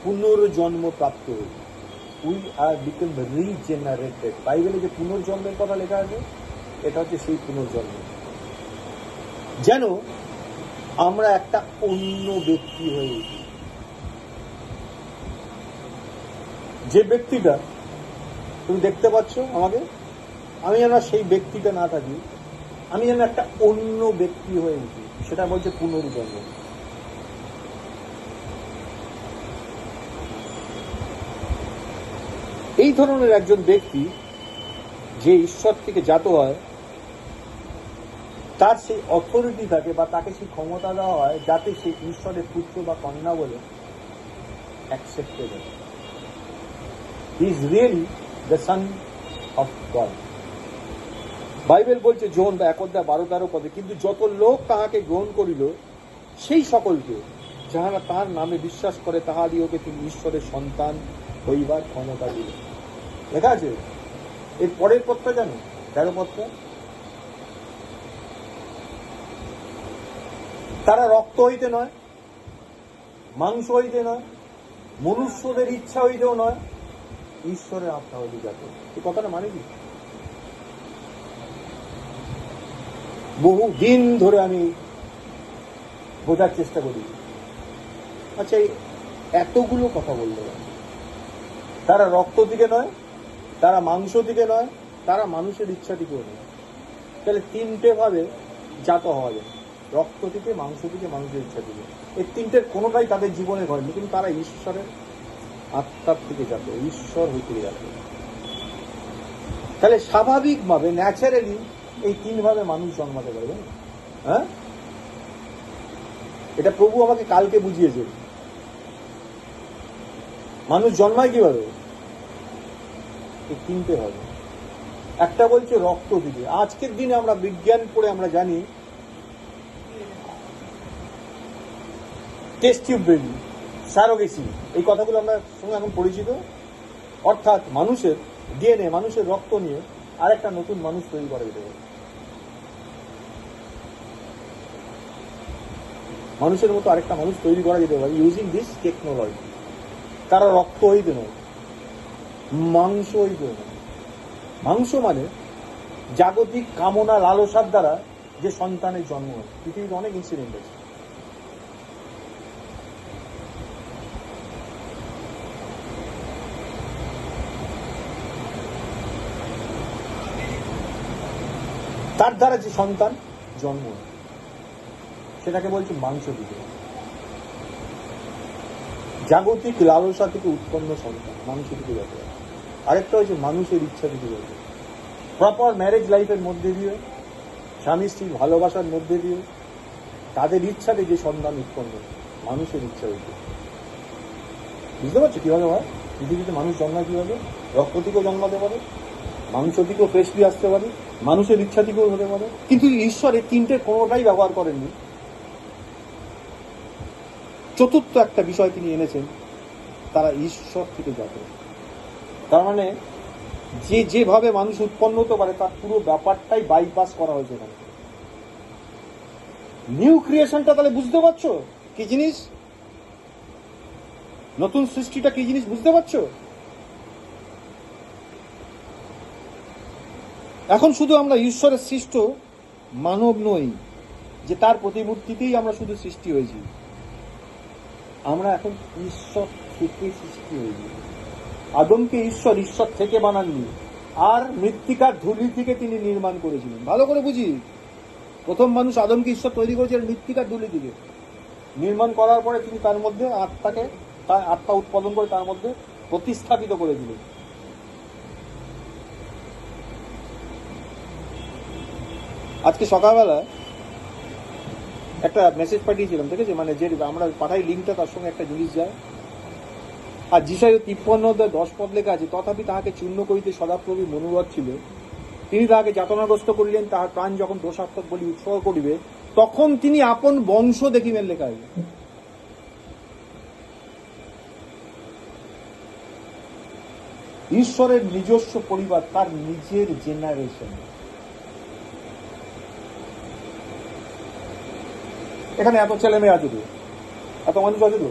পুনর্জন্ম প্রাপ্ত হই। We are become regenerated. বাইবেলে যে পুনর্জন্মের কথা লেখা আছে, এটা হচ্ছে সেই পুনর্জন্ম। যেন আমরা একটা অন্য ব্যক্তি হয়ে উঠি। যে ব্যক্তিটা তুমি দেখতে পাচ্ছ আমাকে, আমি যেন সেই ব্যক্তিটা না থাকি, আমি যেন একটা অন্য ব্যক্তি হয়ে উঠি। সেটা বলছে পুনর্জন্ম। এই ধরনের একজন ব্যক্তি যে ঈশ্বর থেকে জাত হয়, তার সেই অথরিটি থাকে বা তাকে সেই ক্ষমতা দেওয়া হয় যাতে সে ঈশ্বরের পুত্র বা কন্যা বলে অ্যাকসেপ্টেড হয়। He is really the son of god. Bible বলছে যোহন বা 1:12-13 পদে, কিন্তু যত লোক তাহাকে গ্রহণ করিল সেই সকলকে যাহারা তাহার নামে বিশ্বাস করে তাহাদিওকে তিনি ঈশ্বরের সন্তান হইবার ক্ষমতা দিল। লেখা আছে। এর পরের পদটা জানো, 13 পদটা, তারা রক্ত হইতে নয়, মাংস হইতে নয়, মনুষ্যদের ইচ্ছা হইতেও নয়, ঈশ্বরের আত্মা হইতে জাত। এই কথাটা মানে কি? বহু দিন ধরে আমি বোঝার চেষ্টা করি। আচ্ছা, এই এতগুলো কথা বললো, তারা রক্ত থেকে নয়, তারা মাংস থেকে নয়, তারা মানুষের ইচ্ছা থেকেও নয়। তাহলে তিনটে ভাবে জাত হওয়া যায়, রক্ত থেকে, মাংস থেকে, মানুষের ইচ্ছা থেকে। এই তিনটের কোনোটাই তাদের জীবনে ঘটেনি, কিন্তু তারা ঈশ্বরের আত্মার থেকে জাত, ঈশ্বর হইতে জাত। তাহলে স্বাভাবিকভাবে ন্যাচারালি এই তিন ভাবে মানুষ জন্মাতে পারবে। হ্যাঁ, এটা প্রভু আমাকে কালকে বুঝিয়েছে। মানুষ জন্মায় কিভাবে? এই তিনটে হবে। একটা বলছে রক্ত থেকে। আজকের দিনে আমরা বিজ্ঞান পড়ে আমরা জানি টেস্ট টিউব বেবি, সারোগেসি, এই কথাগুলো আমরা সঙ্গে এখন পরিচিত। অর্থাৎ মানুষের ডিএনএ, মানুষের রক্ত নিয়ে আরেকটা নতুন মানুষ তৈরি করা যেতে পারে। মানুষের মতো আরেকটা মানুষ তৈরি করা যেতে পারে ইউজিং দিস টেকনোলজি। তারা রক্ত হইতে নয়, মাংস হইতে নয়। মাংস মানে জাগতিক কামনা লালসার দ্বারা যে সন্তানের জন্ম হয়। পৃথিবীতে অনেক ইনসিডেন্ট আছে। তার দ্বারা যে সন্তান জন্ম হয় সেটাকে বলছে মাংস থেকে। জাগতিক লালসা থেকে উৎপন্ন সন্তান মাংস থেকে যাতে। আরেকটা হচ্ছে মানুষের ইচ্ছা থেকে যাতে। প্রপার ম্যারেজ লাইফের মধ্যে দিয়ে, স্বামী স্ত্রীর ভালোবাসার মধ্যে দিয়ে তাদের ইচ্ছাতে যে সন্তান উৎপন্ন, মানুষের ইচ্ছা হইতে। বুঝতে পারছো কিভাবে হয়? পৃথিবীতে মানুষ জন্মায় কিভাবে? রক্ত থেকেও জন্মাতে পারে, মাংস থেকেও ফ্রেশলি আসতে পারে, মানুষের ইচ্ছা থেকেও হতে পারে। কিন্তু ঈশ্বর এই তিনটে কোনোটাই ব্যবহার করেননি। চতুর্থ একটা বিষয় তিনি এনেছেন, তারা ঈশ্বর থেকে জাত। তার মানে যেভাবে মানুষ উৎপন্ন হতে পারে তার পুরো ব্যাপারটাই বাইপাস করা হয়েছে এখানে। নিউ ক্রিয়েশনটা তাহলে বুঝতে পারছো কি জিনিস? নতুন সৃষ্টিটা কি জিনিস বুঝতে পারছো? এখন শুধু আমরা ঈশ্বরের সৃষ্ট মানব নই যে তার প্রতিমূর্তিতেই আমরা শুধু সৃষ্টি হয়েছি। আমরা এখন ঈশ্বর থেকে সৃষ্টি হয়েছি। আদমকে ঈশ্বর থেকে বানাননি, আর মৃত্তিকার ধুলি থেকে তিনি নির্মাণ করেছিলেন। ভালো করে বুঝি, প্রথম মানুষ আদমকে ঈশ্বর তৈরি করেছিলেন মৃত্তিকার ধুলি থেকে। নির্মাণ করার পরে তিনি তার মধ্যে আত্মা উৎপাদন করে তার মধ্যে প্রতিস্থাপিত করেছিলেন। আজকে সকালবেলা একটা মেসেজ পাঠিয়েছিলাম, ঠিক আছে? মানে যে আমরা পাঠাই লিঙ্কটা, তার সঙ্গে একটা জিনিস যায়। আর যিশায় 53:10 পদ লেখা আছে, তথাপি তাহাকে চূর্ণ করিতে সদাপ্রভু মনোরথ ছিল। তিনি তাহাকে যাতনাগ্রস্ত করিলেন, তাহার প্রাণ যখন দোষাত্মক বলি উৎসর্গ করিবে, তখন তিনি আপন বংশ দেখিবেন, লেখা আছে। ঈশ্বরের নিজস্ব পরিবার, তার নিজের জেনারেশন। এখানে এত ছেলে মেয়ে আছে তো, এত মানুষ আছে তো,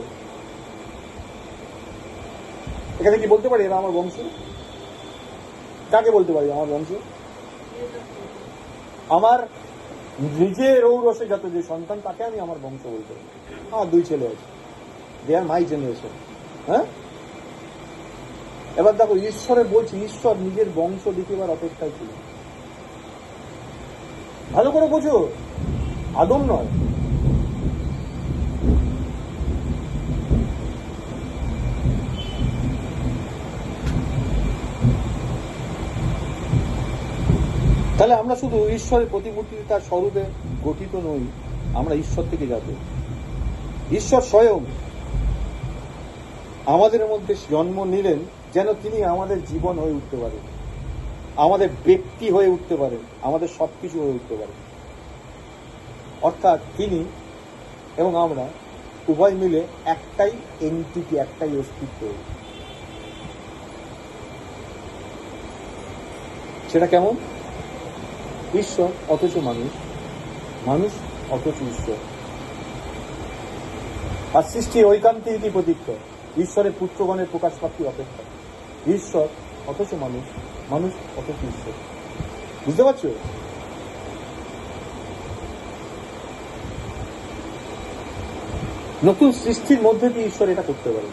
এখানে কি বলতে পারি এরা আমার বংশ? কাকে বলতে পারি আমার বংশ? আমার নিজের ঔরসে যত যে সন্তান, তাকে আমি আমার বংশ বলতে পারি। আমার 2 ছেলে আছে, দে আর মাই জেনারেশন। হ্যাঁ, এবার দেখো, ঈশ্বরে বলছি, ঈশ্বর নিজের বংশ দেখিবার অপেক্ষায় ছিল। ভালো করে বোঝো, আদম নয়। তাহলে আমরা শুধু ঈশ্বরের প্রতিমূর্তি, তার স্বরূপে গঠিত নই, আমরা ঈশ্বর থেকে যাতে ঈশ্বর স্বয়ং আমাদের মধ্যে জন্ম নিলেন যেন তিনি আমাদের জীবন হয়ে উঠতে পারেন, আমাদের ব্যক্তি হয়ে উঠতে পারেন, আমাদের সবকিছু হয়ে উঠতে পারেন। অর্থাৎ তিনি এবং আমরা উভয় মিলে একটাই এন্টিটি, একটাই অস্তিত্ব। সেটা কেমন? ঈশ্বর অথচ মানুষ, মানুষ অথচ ঈশ্বর। আর সৃষ্টির ঐকান্তিকই প্রতীক্ষ, ঈশ্বরের পুত্রগণের প্রকাশ প্রাপ্তির অপেক্ষা। ঈশ্বর অথচ মানুষ, মানুষ অথচ ঈশ্বর। বুঝতে পারছো? নতুন সৃষ্টির মধ্যে দিয়ে ঈশ্বর এটা করতে পারে।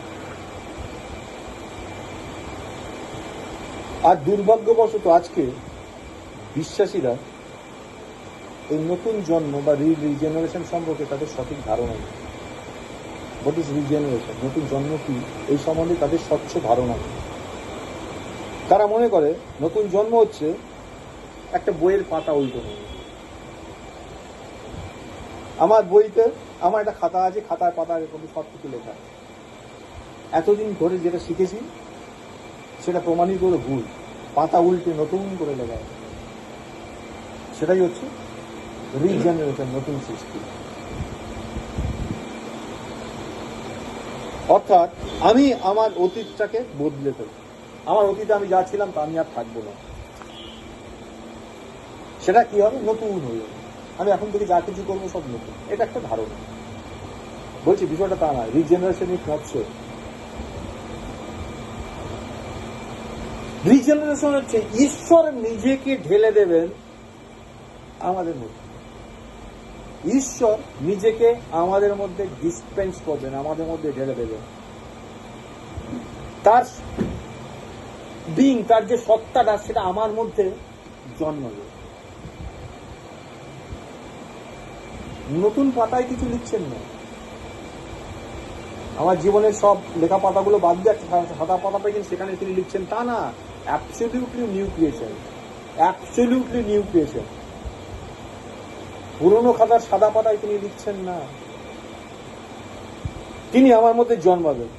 আর দুর্ভাগ্যবশত আজকে বিশ্বাসীরা এই নতুন জন্ম বা রিজেনারেশন সম্পর্কে তাদের সঠিক ধারণা নেই। হোয়াট ইজ রিজেনারেশন, নতুন জন্ম কি, এই সম্বন্ধে তাদের স্বচ্ছ ধারণা নেই। তারা মনে করে নতুন জন্ম হচ্ছে একটা বইয়ের পাতা উল্টানো। আমার বইতে আমার একটা খাতা আছে, খাতার পাতার মধ্যে সব কিছু লেখা। এতদিন ধরে যেটা শিখেছি সেটা প্রমাণিত করে ভুল, পাতা উল্টে নতুন করে লেখা। সেটাই হচ্ছে রিজেনারেশন, নতুন সৃষ্টি। অর্থাৎ আমি আমার অতীতটাকে বদলে ফেলি। আমার অতীতে আমি যা ছিলাম তা আমি আর থাকবো না। সেটা কি হবে? নতুন হয়ে যাবে। আমি এখন থেকে যা কিছু করবো সব নতুন। এটা একটা ধারণা। বলছি বিষয়টা তা না। Regeneration is not so. Regeneration হচ্ছে ঈশ্বর নিজেকে ঢেলে দেবেন আমাদের মধ্যে। ঈশ্বর নিজেকে আমাদের মধ্যে ডিসপেন্স করবেন, আমাদের মধ্যে ঢেলে দেবেন। তার বিং, তার যে সত্তাটা, সেটা আমার মধ্যে জন্মাবে। নতুন পাতায় কিছু লিখছেন না। আমার জীবনের সব লেখা পাতাগুলো বাদ দিয়ে সাদা পাতাটা কিন্তু সেখানে তিনি লিখছেন তা না। Absolutely new creation, absolutely new creation. পুরনো খাতার সাদা পাতায় তিনি লিখছেন না, তিনি আমার মধ্যে জন্মাবেন।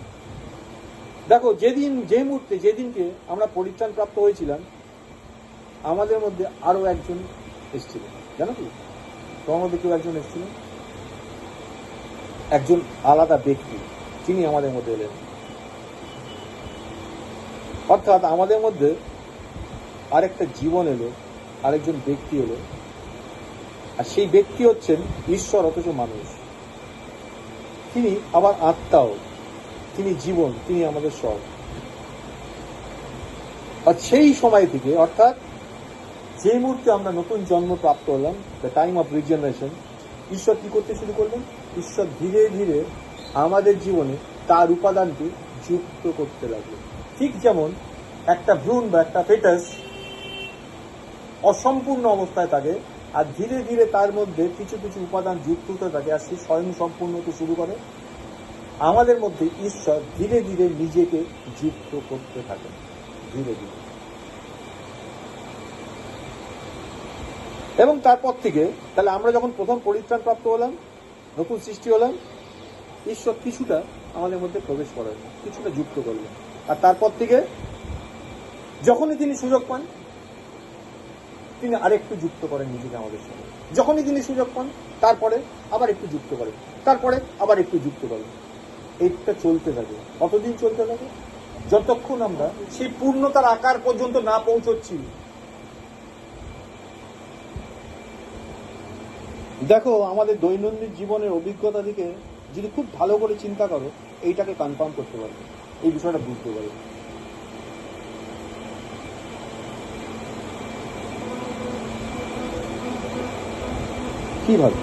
দেখো, যে মুহূর্তে, যেদিনকে আমরা পরিত্রাণ প্রাপ্ত হয়েছিলাম, আমাদের মধ্যে আরো একজন এসেছিল। জানো কি? তোমার মধ্যে কেউ একজন এসেছিল, একজন আলাদা ব্যক্তি, তিনি আমাদের মধ্যে এলেন। অর্থাৎ আমাদের মধ্যে আরেকটা জীবন এলো, আরেকজন ব্যক্তি এলো। আর সেই ব্যক্তি হচ্ছেন ঈশ্বর অথচ মানুষ। তিনি আবার আত্মাও, তিনি জীবন, তিনি আমাদের সব। আর সেই সময় থেকে, অর্থাৎ যে মুহূর্তে আমরা নতুন জন্ম প্রাপ্ত হলাম, দ্য টাইম অফ রিজেনারেশন, ঈশ্বর কি করতে শুরু করলেন? ঈশ্বর ধীরে ধীরে আমাদের জীবনে তার উপাদানকে যুক্ত করতে লাগলেন। ঠিক যেমন একটা ভ্রূণ বা একটা ফেটাস অসম্পূর্ণ অবস্থায় থাকে, আর ধীরে ধীরে তার মধ্যে কিছু কিছু উপাদান যুক্ত হতে থাকে, আর সে স্বয়ং সম্পূর্ণ হতে শুরু করে। আমাদের মধ্যে ঈশ্বর ধীরে ধীরে নিজেকে যুক্ত করতে থাকে, ধীরে ধীরে। এবং তারপর থেকে, তাহলে আমরা যখন প্রথম পরিত্রাণ প্রাপ্ত হলাম, নতুন সৃষ্টি হলাম, ঈশ্বর কিছুটা আমাদের মধ্যে প্রবেশ করেন, কিছুটা যুক্ত করলেন। আর তারপর থেকে যখনই তিনি সুযোগ পান, তিনি আরেকটু যুক্ত করেন নিজেকে আমাদের সঙ্গে। যখনই তিনি সুযোগ পান, তারপরে আবার একটু যুক্ত করেন, তারপরে আবার একটু যুক্ত করেন। এইটা চলতে থাকে। কতদিন চলতে থাকে? যতক্ষণ আমরা সেই পূর্ণতার আকার পর্যন্ত না পৌঁছচ্ছি। দেখো, আমাদের দৈনন্দিন জীবনের অভিজ্ঞতা থেকে যদি খুব ভালো করে চিন্তা করো, এইটাকে কনফার্ম করতে পারবে, এই বিষয়টা বুঝতে পারবে। কিভাবে?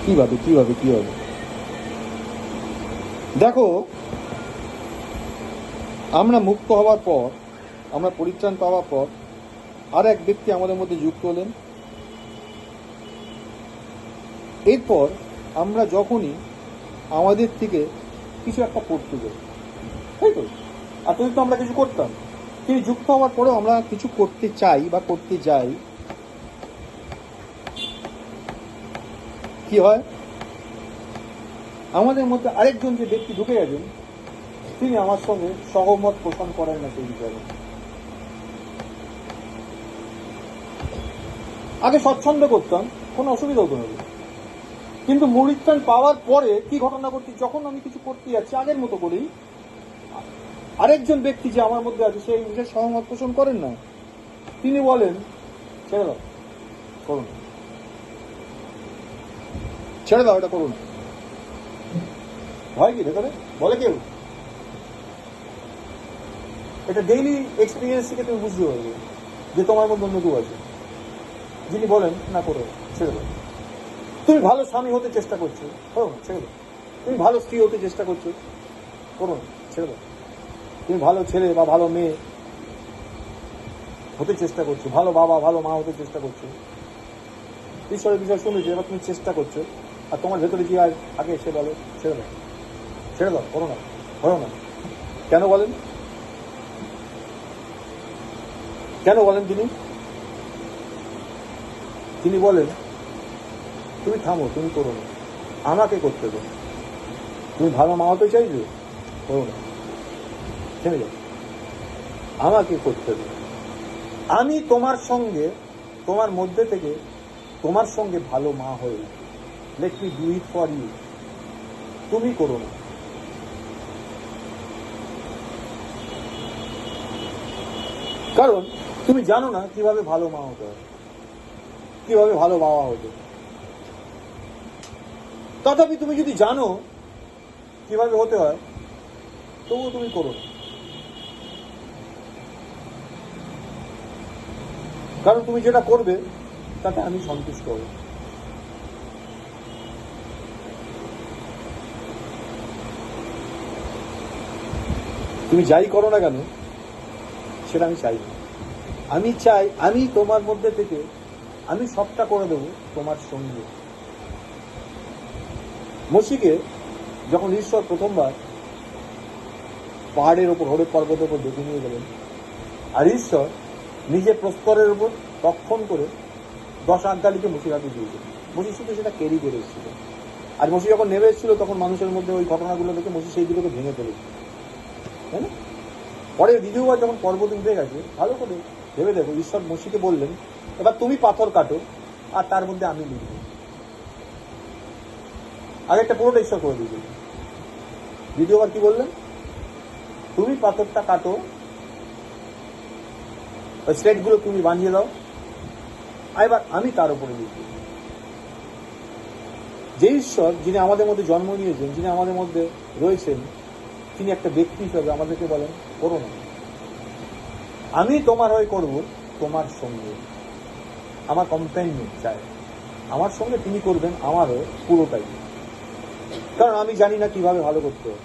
কিভাবে কিভাবে কিভাবে দেখো, আমরা মুক্ত হওয়ার পর, আমরা পরিত্রাণ পাওয়ার পর আর এক ব্যক্তি আমাদের মধ্যে যুক্ত হলেন। এরপর আমরা যখনই আমাদের থেকে কিছু একটা করতে যাই, তাই তো, এতদিন তো আমরা কিছু করতাম, তিনি যুক্ত হওয়ার পরেও আমরা কিছু করতে চাই বা করতে যাই, কি হয়? আমাদের মধ্যে আরেকজন যে ব্যক্তি ঢুকে গেছেন, তিনি আমার সঙ্গে সহমত পোষণ করেন না সেই বিষয়ে। আগে স্বচ্ছন্দ করতাম, কোনো অসুবিধা হতো না, কিন্তু মরিত্রাণ পাওয়ার পরে কি ঘটনা ঘটছে, যখন আমি কিছু করতে যাচ্ছি আগের মতো করেই, আরেকজন ব্যক্তি যে আমার মধ্যে আছে সেই বিষয়ে সহমত পোষণ করেন না। তিনি বলেন ছেড়ে দাও, করুন, ছেড়ে দাও, এটা করুন। হয় কি ভেতরে? বলে কেউ? এটা ডেইলি এক্সপিরিয়েন্স থেকে তুমি বুঝতে পারবে যে তোমার মধ্যে অন্য কেউ আছে যিনি বলেন না, করো, ছেড়ে দাও। তুমি ভালো স্বামী হতে চেষ্টা করছো, করো না, ছেড়ে দাও। তুমি ভালো স্ত্রী হতে চেষ্টা করছো, করো না, ছেড়ে দাও। তুমি ভালো ছেলে বা ভালো মেয়ে হতে চেষ্টা করছো, ভালো বাবা ভালো মা হতে চেষ্টা করছো, ঈশ্বরের বিষয় শুনেছো, এবার তুমি চেষ্টা করছো, আর তোমার ভেতরে যে আগে সে বলে ছেড়ে দাও, ছেড়ে দাও, করো না, করো না। কেন বলেন? কেন বলেন তিনি বলেন তুমি থামো, তুমি করো না, আমাকে করতে দাও। তুমি ভালো মা হতে চাইছো, করো না, থেমে যাও, আমাকে করতে দাও। আমি তোমার সঙ্গে, তোমার মধ্যে থেকে তোমার সঙ্গে ভালো মা হয়ে উঠি। Let me do it for you. তুমি করো না। কারণ তুমি জানো না কিভাবে ভালো মা হতে হয়, কিভাবে ভালো বাবা হতে। তথাপি তুমি যদি জানো কিভাবে হতে হয়, তবুও তুমি করো না। কারণ তুমি যেটা করবে তাতে আমি সন্তুষ্ট হব। তুমি যাই করো না কেন সেটা আমি চাই না। আমি চাই আমি তোমার মধ্যে থেকে আমি সবটা করে দেবো তোমার সঙ্গে। মসিকে যখন ঈশ্বর প্রথমবার পাহাড়ের ওপর, হরেব পর্বতের উপর ডেকে নিয়ে গেলেন, আর ঈশ্বর নিজের প্রস্তরের উপর তক্ষণ করে 10 আজ্ঞালিকে মসির হাতে দিয়েছিল। মসি শুধু সেটা ক্যারি করে এসেছিল। আর মসি যখন নেমে এসেছিল তখন মানুষের মধ্যে ওই ঘটনাগুলো দেখে মসি সেইগুলোকে ভেঙে ফেলেছিল, তাই না? পরে দ্বিতীয়বার যখন পর্বত উঠে গেছে, ভালো করে ভেবে দেখো, ঈশ্বর মসিকে বললেন এবার তুমি পাথর কাটো আর তার মধ্যে আমি লিখব। আগে একটা পুরোটা ঈশ্বর করে দিয়েছিল। দ্বিতীয়বার কি বললেন? তুমি পাথরটা কাটো, ওই স্লেটগুলো তুমি বানিয়ে দাও, এবার আমি তার উপরে লিখব। যে ঈশ্বর যিনি আমাদের মধ্যে জন্ম নিয়েছেন, যিনি আমাদের মধ্যে রয়েছেন, তিনি একটা ব্যক্তি হিসাবে আমাদেরকে বলেন করো না, আমি তোমার হয়ে করব তোমার সঙ্গে। আমার কম্প্যানিয়ন চাই, আমার সঙ্গে তিনি করবেন আমার হয়ে পুরোটাই। কারণ আমি জানি না কিভাবে ভালো করতে হবে।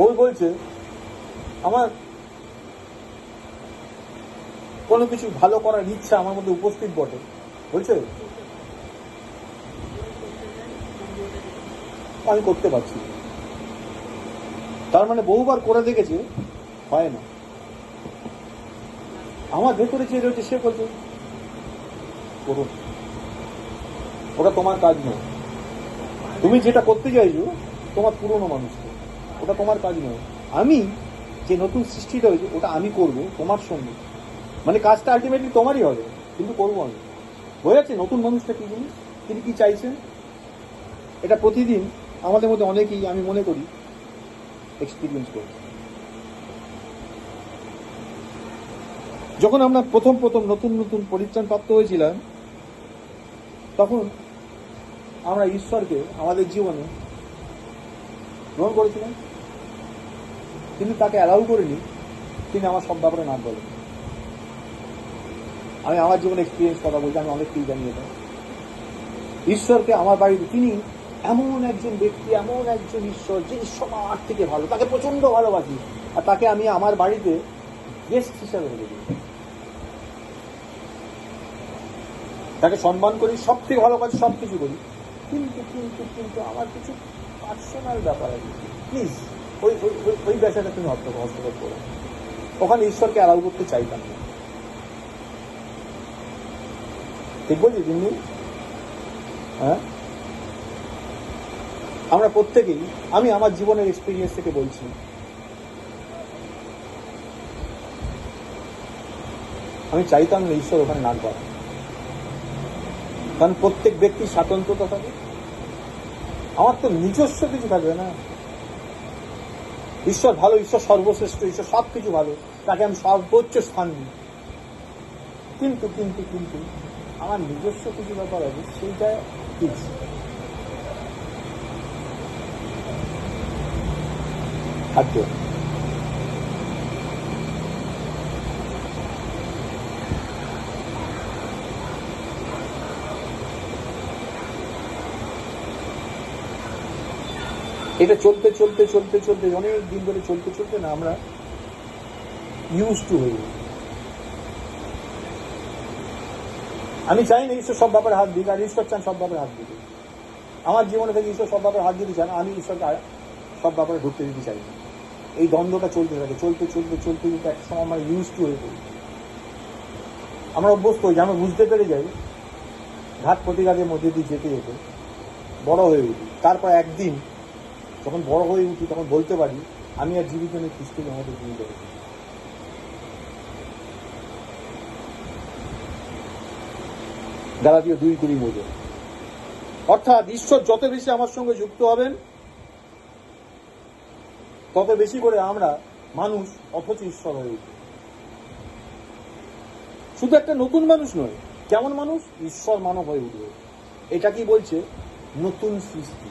ওই বলছে আমার কোনো কিছু ভালো করার ইচ্ছা আমার মধ্যে উপস্থিত বটে, বলছে আমি করতে পারছি। তার মানে বহুবার করে দেখেছে, হয় না। আমার ভেতরে যে রয়েছে সে বলছে করুন, ওটা তোমার কাজ নয়। তুমি যেটা করতে চাইছো তোমার পুরনো মানুষকে, ওটা তোমার কাজ নয়। আমি যে নতুন সৃষ্টিটা হয়েছে ওটা আমি করব তোমার সঙ্গে। মানে কাজটা আলটিমেটলি তোমারই হবে, কিন্তু করবো আমি। বোঝা যাচ্ছে নতুন মানুষটা কি জিনিস, তিনি কি চাইছেন। এটা প্রতিদিন আমাদের মধ্যে অনেকেই আমি মনে করি এক্সপিরিয়েন্স করি। যখন আমরা প্রথম নতুন পরিত্রাণ প্রাপ্ত হয়েছিলাম, তখন আমরা ঈশ্বরকে আমাদের জীবনে গ্রহণ করেছিলাম, কিন্তু তাকে অ্যালাউ করিনি তিনি আমার সব ব্যাপারে নাক বলেন। আমি আমার জীবনে এক্সপিরিয়েন্স কথা বলছি, আমি অনেক কিছু জানি এটা। ঈশ্বরকে আমার বাড়িতে, তিনি এমন একজন ব্যক্তি, এমন একজন ঈশ্বর যে সবার থেকে ভালো, তাকে প্রচন্ড ভালোবাসি, আর তাকে আমি আমার বাড়িতে গেস্ট হিসাবে রেখে দিই। তাকে সম্মান করি, সব থেকে ভালো কাজ সব কিছু করি, কিন্তু কিন্তু কিন্তু আমার কিছু পার্সোনাল ব্যাপার আছে। প্লিজ ওই ওই ওই- ওই ব্যবসাটা তুমি হস্তক্ষেপ করো। ওখানে ঈশ্বরকে অ্যালাউ করতে চাইতাম না। ঠিক বলছি তুমি? হ্যাঁ, আমরা প্রত্যেকেই, আমি আমার জীবনের এক্সপিরিয়েন্স থেকে বলছি, আমি চাইতাম না ঈশ্বর ওখানে নাক গলায়। কারণ প্রত্যেক ব্যক্তির স্বাতন্ত্রতা থাকে, আমার তো নিজস্ব কিছু থাকবে না। ঈশ্বর ভালো, ঈশ্বর সর্বশ্রেষ্ঠ, ঈশ্বর সব কিছু ভালো, তাকে আমি সর্বোচ্চ স্থান দিই। কিন্তু কিন্তু কিন্তু আমার নিজস্ব কিছু ব্যাপার আছে, সেইটা ঠিক খাদ্য। এটা চলতে চলতে চলতে চলতে অনেক দিন ধরে চলতে চলতে না আমরা ইউজ টু হয়ে যাই। আমি চাই না ঈশ্বর সব ব্যাপারে হাত দিক, আর ঈশ্বর চান সব ব্যাপারে হাত দিতে। আমার জীবনে থেকে ঈশ্বর সব ব্যাপারে হাত দিতে চান, আমি ঈশ্বরকে সব ব্যাপারে ঢুকতে দিতে চাই না। এই দ্বন্দ্বটা চলতে থাকে, চলতে চলতে চলতে চলতে একটা সময় আমরা ইউজ টু হয়ে পড়ি। আমরা অভ্যস্ত হই যে আমরা বুঝতে পেরে যাই, ঘাত প্রতিঘাতের মধ্যে দিয়ে যেতে যেতে বড় হয়ে উঠি। তারপর একদিন যখন বড় হয়ে উঠি তখন বলতে পারি আমি আর জীবিত নেই, খ্রিস্টকে আমাদের জীবিত হয়েছি। গালাতীয় 2:20 মতো। অর্থাৎ ঈশ্বর যত বেশি আমার সঙ্গে যুক্ত হবেন, তত বেশি করে আমরা মানুষ অথচ ঈশ্বর হয়ে উঠি। শুধু একটা নতুন মানুষ নয়, কেমন মানুষ? ঈশ্বর মানব হয়ে উঠবে। এটা কি বলছে? নতুন সৃষ্টি।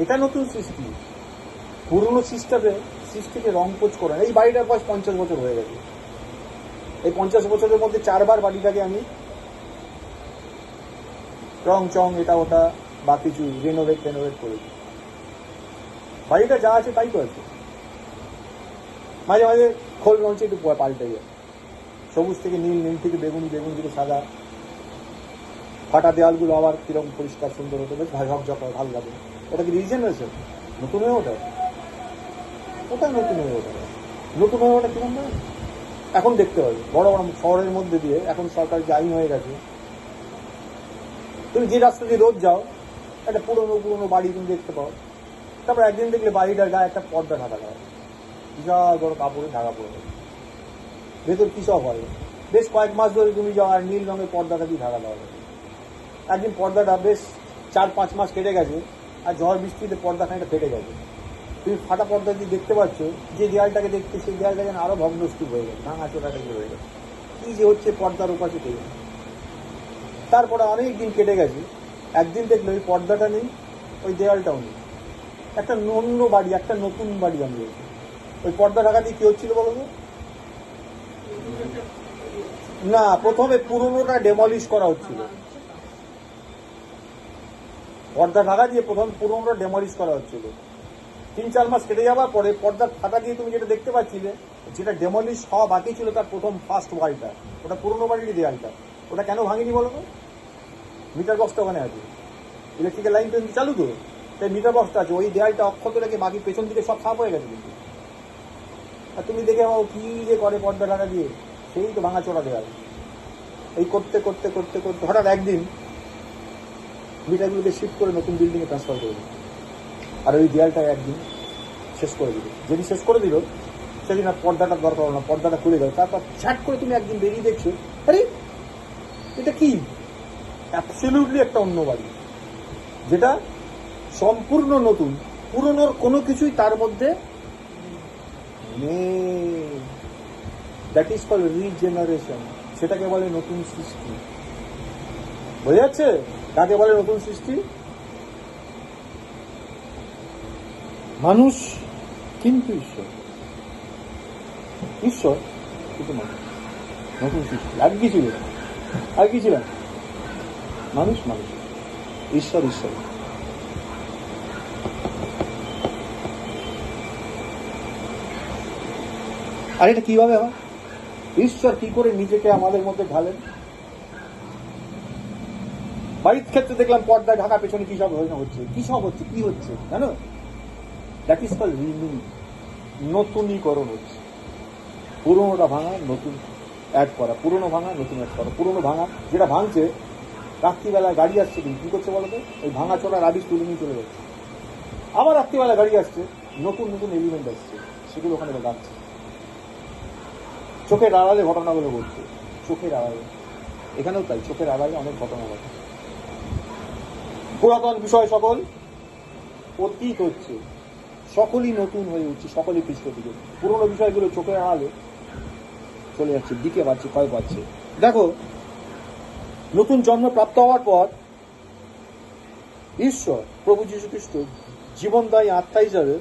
এটা নতুন সৃষ্টি। পুরনো সৃষ্টিকে রংপোচ করে না। এই বাড়িটার বয়স 50 বছর হয়ে গেছে। এই 50 বছরের মধ্যে 4 বার বাড়িটাকে আমি রং চং এটা ওটা বা কিছু রেনোভেট করেছি। বাড়িটা যা আছে তাই তো আছে। মাঝে মাঝে খোল রঞ্চে একটু পাল্টে যায়, সবুজ থেকে নীল, নীল থেকে বেগুনি, বেগুন থেকে সাদা। ফাটা দেওয়ালগুলো আবার কিরকম পরিষ্কার সুন্দর হতো, বেশ ঝকঝক হয়, ভালো লাগে। ওটা কি রিজেনারেশন? নতুন হয়ে ওঠে, ওটা নতুন হয়ে ওঠে। নতুন হয়ে ওঠা কিরকম না এখন দেখতে হবে। বড় বড় শহরের মধ্যে দিয়ে এখন সরকার যে আইন হয়ে গেছে, তুমি যে রাস্তা দিয়ে রোজ যাও একটা পুরোনো বাড়ি তুমি দেখতে পাও। তারপর একদিন দেখলে বাড়িটার গায়ে একটা পর্দা ঢাকা দেওয়া, বিশাল বড় কাপড়ে ঢাকা পড়ে যাবে, ভেতর কি সব হয়। বেশ কয়েক মাস ধরে তুমি যাও আর নীল রঙের পর্দাটা দিয়ে ঢাকা দেওয়া যাবে। একদিন পর্দাটা বেশ 4-5 মাস কেটে গেছে, আর ঝড় বৃষ্টিতে পর্দা খানিকটা ফেটে গেছে। তুমি ফাটা পর্দা দিয়ে দেখতে পাচ্ছ, যে দেয়ালটাকে দেখতে সেই দেয়ালটা যেন আরো ভগ্নস্তূপ হয়ে গেছে, ভাঙা চোটাটা হয়ে গেছে। কি যে হচ্ছে পর্দার উপাসে কে জানে। তারপরে অনেক দিন কেটে গেছে, একদিন দেখলে ওই পর্দাটা নেই, ওই দেয়ালটাও নেই, একটা অন্য বাড়ি, একটা নতুন বাড়ি বানিয়েছে। ওই পর্দা ঢাকা দিয়ে কি হচ্ছিল বলো তো? না, প্রথমে পুরোনোটা ডেমলিশ করা হচ্ছিল। পর্দা ঢাকা দিয়ে প্রথম পুরোনোটা ডেমলিশ করা হচ্ছিল। 3-4 মাস কেটে যাওয়ার পরে পর্দার ফাটা দিয়ে তুমি যেটা দেখতে পাচ্ছিলে, যেটা ডেমলিশ হওয়া বাকি ছিল তার প্রথম ফার্স্ট ওয়ালটা, ওটা পুরোনো বাড়ির দেয়ালটা। ওটা কেন ভাঙেনি বলো তো? মিটার বক্সটা ওখানে আছে, ইলেকট্রিক্যাল লাইন তো চালু তো, তাই মিটার বক্সটা আছে। ওই দেয়ালটা অক্ষত রেখে বাকি পেছন দিকে সব সাফ হয়ে গেছে কিন্তু। আর তুমি দেখে কি যে করে পর্দা ঢাকা দিয়ে, সেই তো ভাঙা চোরা দেওয়াল। এই করতে করতে করতে করতে হঠাৎ একদিন মিটারগুলোকে শিফট করে নতুন বিল্ডিংয়ে ট্রান্সফার করে দিল, আর ওই দেয়ালটা একদিন শেষ করে দিল। যেদিন শেষ করে দিল সেদিন আর পর্দাটা দরকার হলো না, পর্দাটা খুলে গেল। তারপর ছ্যাট করে তুমি একদিন বেরিয়ে দেখছো, আরে এটা কি? অ্যাবসলিউটলি একটা অন্য বাড়ি, যেটা সম্পূর্ণ নতুন, পুরনোর কোনো কিছুই তার মধ্যে নেই। That is called regeneration. সেটাকে বলে নতুন সৃষ্টি। বোঝা যাচ্ছে কাকে বলে নতুন সৃষ্টি? মানুষ কিন্তু ঈশ্বর, ঈশ্বর কিন্তু মানুষ, নতুন সৃষ্টি। আর কি ছিল? আর কি ছিল? মানুষ, মানুষ, ঈশ্বর, ঈশ্বর। আর এটা কিভাবে হয়? ঈশ্বর কি করে নিজেকে আমাদের মধ্যে ঢালেন? বাড়ির ক্ষেত্রে দেখলাম পর্দা ঢাকা, পেছনে কি সব হচ্ছে, কি সব হচ্ছে, কি হচ্ছে জানো? দ্যাট ইজ কল রিনিউ, নতুনীকরণ হচ্ছে। পুরোনোটা ভাঙা, নতুন অ্যাড করা, পুরোনো ভাঙা, নতুন অ্যাড করা। পুরোনো ভাঙা যেটা ভাঙছে, রাত্রিবেলায় গাড়ি আসছে, কিন্তু কি করছে বলতো, ওই ভাঙা চোরা রাবিশ তুলে নিয়ে চলে যাচ্ছে। আবার রাত্রিবেলায় গাড়ি আসছে, নতুন নতুন এলিমেন্ট আসছে, সেগুলো ওখানে লাগাচ্ছে। চোখের আড়ালে ঘটনাগুলো ঘটছে, চোখের আড়ালে। এখানেও তাই, চোখের আড়ালে অনেক ঘটনা ঘটে। পুরাতন বিষয় সকল অতীত হচ্ছে, সকলই নতুন হয়ে উঠছে, সকলই পৃষ্ঠ দিকে। পুরোনো বিষয়গুলো চোখের আড়ালে চলে যাচ্ছে, দিকে পাচ্ছে, ক্ষয় পাচ্ছে। দেখো, নতুন জন্ম প্রাপ্ত হওয়ার পর ঈশ্বর প্রভু যীশু খ্রিস্ট জীবনদায়ী আত্মা হিসাবে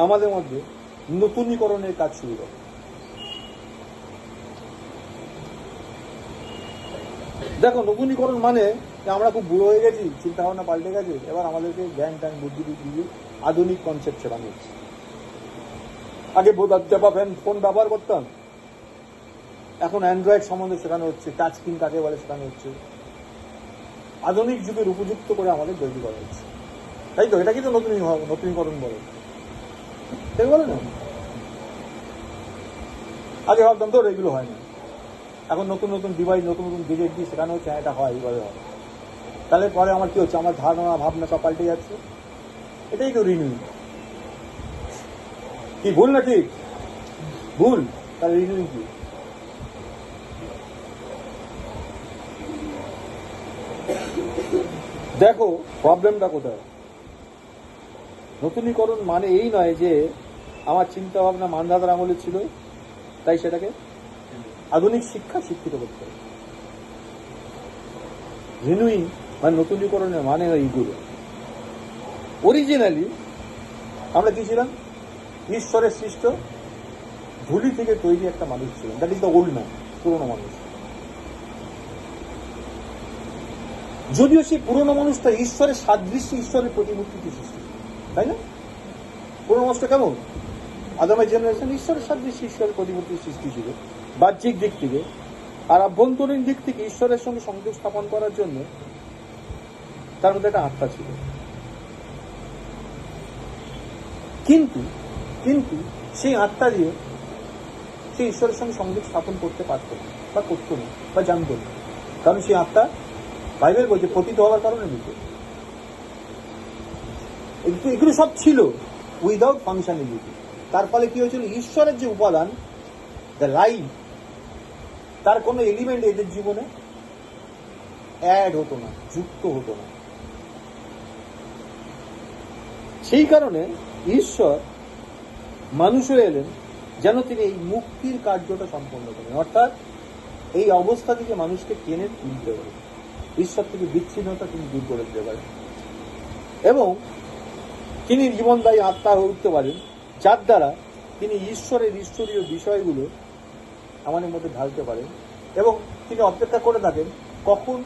আমাদের মধ্যে নতুনীকরণের কাজ শুরু করে। দেখো, নতুনীকরণ মানে আমরা খুব বুড়ো হয়ে গেছি, চিন্তা ভাবনা পাল্টে গেছে, এবার আমাদেরকে জ্ঞান ট্যান বুদ্ধি দিয়ে আধুনিক কনসেপ্ট শেখানো হচ্ছে। আগে ফোন ব্যবহার করতাম, এখন অ্যান্ড্রয়েড সম্বন্ধে শেখানো হচ্ছে, টাচ স্ক্রিন কাকে বলে শেখানো হচ্ছে। আধুনিক যুগের উপযুক্ত করে আমাদের তৈরি করা হচ্ছে, তাই তো? এটা কিন্তু নতুনীকরণ বলে, তাই বলে না? আগে ভাবতাম তো এগুলো হয় না, এখন নতুন নতুন ডিভাইস, নতুন নতুন গেজেট দিয়ে শেখানো হচ্ছে, এটা হয়, এইভাবে হয়। তাহলে পরে আমার কি হচ্ছে, আমার ধারণা ভাবনা সব পাল্টে যাচ্ছে। এটাই তো রিনিউ। কি ভুল না ঠিক? ভুল। তাহলে রিনিউ কি? দেখো প্রবলেমটা কোথায়। নতুনীকরণ মানে এই নয় যে আমার চিন্তা ভাবনা মানধাতার আমলে ছিল, তাই সেটাকে আধুনিক শিক্ষা শিক্ষিত করতে হবে। রিনিউইং মানে নতুনীকরণের মানে হয় এইগুলো। অরিজিনালি আমরা কি ছিলাম? ঈশ্বরের সৃষ্ট ধুলি থেকে তৈরি একটা মানুষ ছিলাম। That is the old man, পুরোনো মানুষ। যদিও সেই পুরোনো মানুষটা ঈশ্বরের সাদৃশ্য, ঈশ্বরের প্রতিমূর্তিতে সৃষ্টি, তাই না? পুরোনো মানুষটা কেমন? আদামের জেনারেশন ঈশ্বরের সাদৃশ্য, ঈশ্বরের প্রতিমূর্তির সৃষ্টি ছিল বাহ্যিক দিক থেকে। আর আভ্যন্তরীণ দিক থেকে ঈশ্বরের সঙ্গে সংযোগ স্থাপন করার জন্য তার মধ্যে একটা আত্মা ছিল। কিন্তু কিন্তু সেই আত্মা দিয়ে সে ঈশ্বরের সঙ্গে সংযোগ স্থাপন করতে পারত না, বা করত না, বা জানত না। কারণ সেই আত্মা, বাইবেল বলছে, পতিত হওয়ার কারণে মৃত। এগুলো সব ছিল উইদাউট ফাংশনালিটি। তার ফলে কি হয়েছিল, ঈশ্বরের যে উপাদান, দ্য লাইফ, তার কোনো এলিমেন্ট এদের জীবনে অ্যাড হতো না, যুক্ত হতো না। সেই কারণে ঈশ্বর মানুষ হয়ে এলেন যেন তিনি এই মুক্তির কার্যটা সম্পন্ন করেন, অর্থাৎ এই অবস্থা থেকে মানুষকে টেনে তুলতে পারেন, ঈশ্বর থেকে বিচ্ছিন্নতা তিনি দূর করে দিতে পারেন, এবং তিনি জীবনদায়ী আত্মা হয়ে উঠতে পারেন, যার দ্বারা তিনি ঈশ্বরের ঈশ্বরীয় বিষয়গুলো আমাদের মধ্যে ঢালতে পারেন, এবং তিনি অপেক্ষা করে থাকেন কখন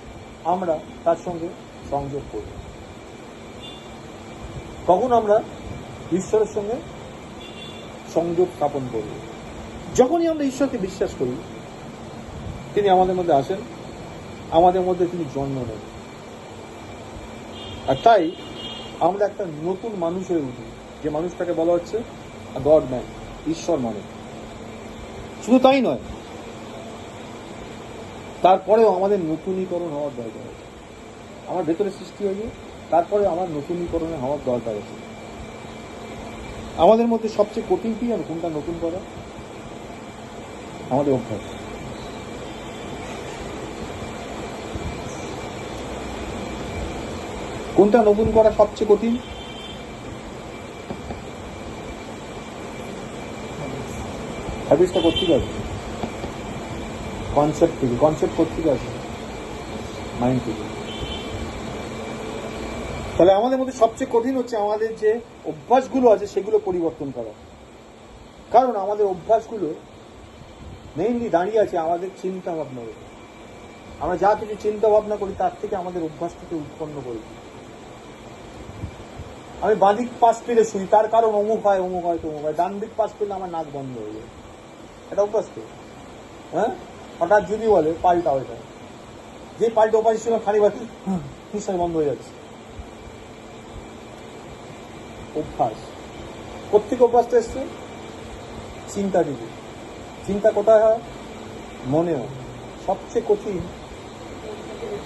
আমরা তার সঙ্গে সংযোগ করব, কখন আমরা ঈশ্বরের সঙ্গে সংযোগ স্থাপন করব। যখনই আমরা ঈশ্বরকে বিশ্বাস করি, তিনি আমাদের মধ্যে আসেন, আমাদের মধ্যে তিনি জন্ম নেন, আর তাই আমরা একটা নতুন মানুষ হয়ে উঠি, যে মানুষটাকে বলা হচ্ছে গড ম্যান, ঈশ্বর মানে। শুধু তাই নয়, তারপরেও আমাদের নতুনীকরণ হওয়ার দরকার আছে। আমার ভেতরে সৃষ্টি হয়নি, তারপরে আমার নতুনীকরণে হওয়ার দরকার আছে। আমাদের মধ্যে সবচেয়ে কঠিন কি আর কোনটা নতুন করা? আমাদের অভ্যাস। কোনটা নতুন করা সবচেয়ে কঠিন? হ্যাবিটসটা করতে আছে, কনসেপ্ট থেকে, কনসেপ্ট করতে আছে মাইন্ড থেকে। তাহলে আমাদের মধ্যে সবচেয়ে কঠিন হচ্ছে আমাদের যে অভ্যাসগুলো আছে সেগুলো পরিবর্তন করা। কারণ আমাদের অভ্যাসগুলো মেইনলি দাঁড়িয়ে আছে আমাদের চিন্তা ভাবনার উপর। আমরা যা কিছু চিন্তা ভাবনা করি তার থেকে আমাদের অভ্যাসটাকে উৎপন্ন করি। আমি বাঁদিক পাশ ফিরে শুই, তার কারণ অমুক হয়, অমুক হয়, তমুক হয়। ডান দিক পাশ ফিরলে আমার নাক বন্ধ হয়ে যায়, এটা অভ্যাস তো। হ্যাঁ, হঠাৎ যদি বলে পাল্টা হয়ে যায়, যে পাল্টা অভ্যাস ছিল খালি বাকি নিঃশ্বাস বন্ধ হয়ে যাচ্ছে। অভ্যাস। কোত্থেকে অভ্যাসটা এসছে? চিন্তা থেকে। চিন্তা কোথায় হয়? মনেও। সবচেয়ে কঠিন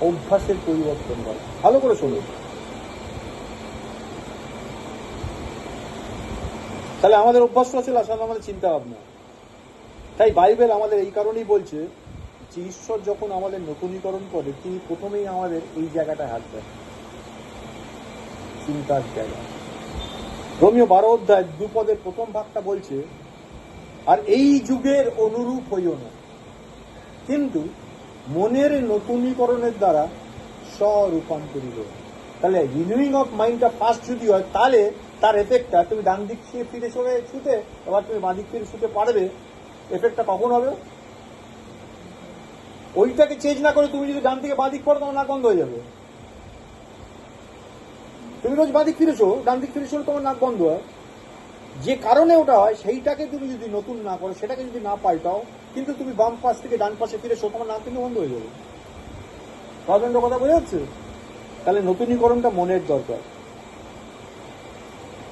অভ্যাসের পরিবর্তন করা। ভালো করে শুনুন। তাহলে আমাদের অভ্যাসটা ছিল আসলে আমাদের চিন্তা ভাবনা। তাই বাইবেল আমাদের এই কারণেই বলছে যে ঈশ্বর যখন আমাদের নতুনীকরণ করে তিনি প্রথমেই আমাদের এই জায়গাটায় হাত দেন, চিন্তার জায়গা। রোমীয় 12 অধ্যায় 2 পদের প্রথম ভাগটা বলছে, আর এই যুগের অনুরূপ হইও না, কিন্তু মনের নতুনীকরণের দ্বারা স্বরূপান্তরিত। তাহলে রিনিউইং অফ মাইন্ডটা ফার্স্ট যদি হয়, তাহলে তার এফেক্টটা, তুমি ডান দিক থেকে ফিরে চলে ছুটে এবার তুমি বাঁ দিক থেকে ছুটে পারবে, এফেক্টটা কখন হবে? ওইটাকে চেঞ্জ না করে তুমি যদি ডান থেকে বাঁ দিক পড়ো, তোমার নাক বন্ধ হয়ে যাবে। তুমি রোজ বাঁ দিক ফিরেছো, ডান দিক ফিরেছো, তোমার নাক বন্ধ হয়। যে কারণে ওটা হয় সেইটাকে তুমি যদি নতুন না করো, সেটাকে যদি না পাল্টাও, কিন্তু তুমি বাম পাশ থেকে ডান পাশে ফিরেছো, তোমার নাক কিন্তু বন্ধ হয়ে যাবে। প্রবলেমটা কথা বোঝা যাচ্ছে? তাহলে নতুনীকরণটা মনের দরকার।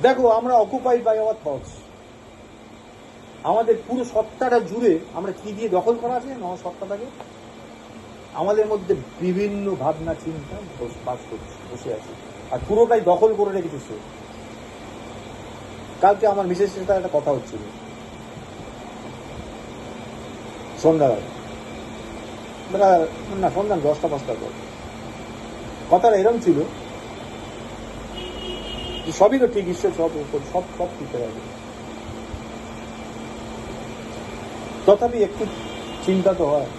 দেখো, আমরা অকুপাইড বাই আওয়ার থটস। আমাদের পুরো সত্তাটা জুড়ে আমরা কি দিয়ে দখল করা আছে? আমার সত্তাটাকে আমাদের মধ্যে বিভিন্ন ভাবনা চিন্তা বাস করছে, বসে আছে, আর পুরোটাই দখল করে রেখেছে সে। কালকে আমার মিসেস সাথে একটা কথা হচ্ছিল সন্ধ্যাবেলা, না সন্ধ্যা 10টা-5টার পর। কথাটা এরকম ছিল যে সবই তো ঠিক, ঈশ্বর সব সব সব ঠিক হয়ে যাবে, তথাপি একটু চিন্তা তো হয়,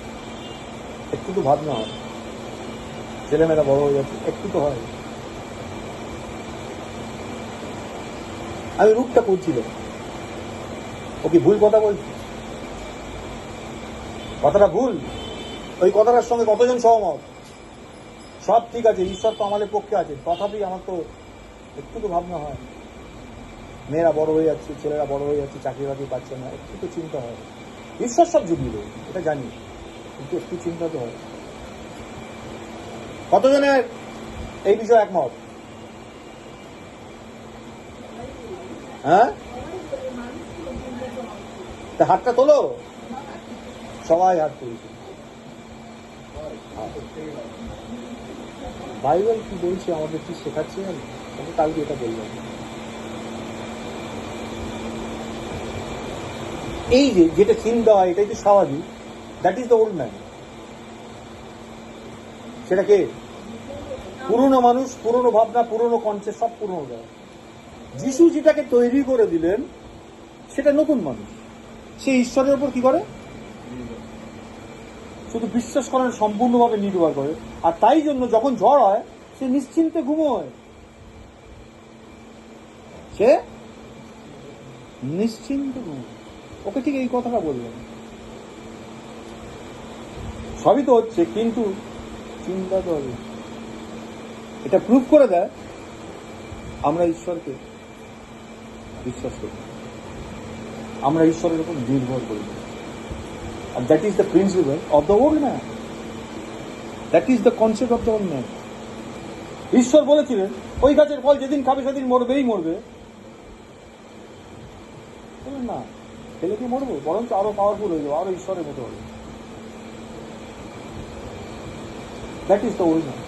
একটু তো ভাবনা হয়, ছেলেমেয়েরা বড় হয়ে যাচ্ছে, একটু তো হয়। আমি রূপটা করছিলাম, ও কি ভুল কথা বলছি? কথাটা ভুল? ওই কথাটার সঙ্গে কতজন সহমত? সব ঠিক আছে, ঈশ্বর তো আমাদের পক্ষে আছে, তথাপি আমার তো একটু তো ভাবনা হয়। মেয়েরা বড় হয়ে যাচ্ছে, ছেলেরা বড় হয়ে যাচ্ছে, চাকরি বাকরি পাচ্ছে না, একটু তো চিন্তা হয়। ঈশ্বর সব জুগিয়ে দেবে, এটা জানি, কিন্তু একটু চিন্তা তো হয়। কতজনের এই বিষয়ে একমত? হ্যাঁ, তা হাতটা তোলো, সবাই হাত তুলছে। বাইবেল কি বলছে, আমাদের কি শেখাচ্ছে? আমি কালকে এটা বললাম, এই যে যেটা চিন্তা হয় এটাই তো স্বাভাবিক, that is the old man. সেটাকে পুরনো মানুষ, পুরনো ভাবনা, পুরনো কনসেপ্ট, সব পুরনো দেয়। যিশু যেটাকে তৈরি করে দিলেন সেটা নতুন মানুষ। সে ঈশ্বরের উপর কি করে? শুধু বিশ্বাস করেন, সম্পূর্ণভাবে নির্ভর করে। আর তাই জন্য যখন ঝড় হয় সে নিশ্চিন্তে ঘুমোয়, সে নিশ্চিন্তে ঘুমোয়। ওকে ঠিক এই কথাটা বললেন। সবই তো হচ্ছে, কিন্তু চিন্তা তো হবে। এটা প্রুভ করে দেয় আমরা ঈশ্বরকে বিশ্বাস করি, আমরা ঈশ্বরের উপর নির্ভর করি। And that is the principle of the old man. That is the concept of the old man. ঈশ্বর বলেছিলেন ওই গাছের ফল যেদিন খাবে সেদিন মরবেই মরবে। না, খেলে কি মরবো? বরঞ্চ আরো পাওয়ারফুল হয়ে যাবো, আরো ঈশ্বরের মতো হবে। That is the old man.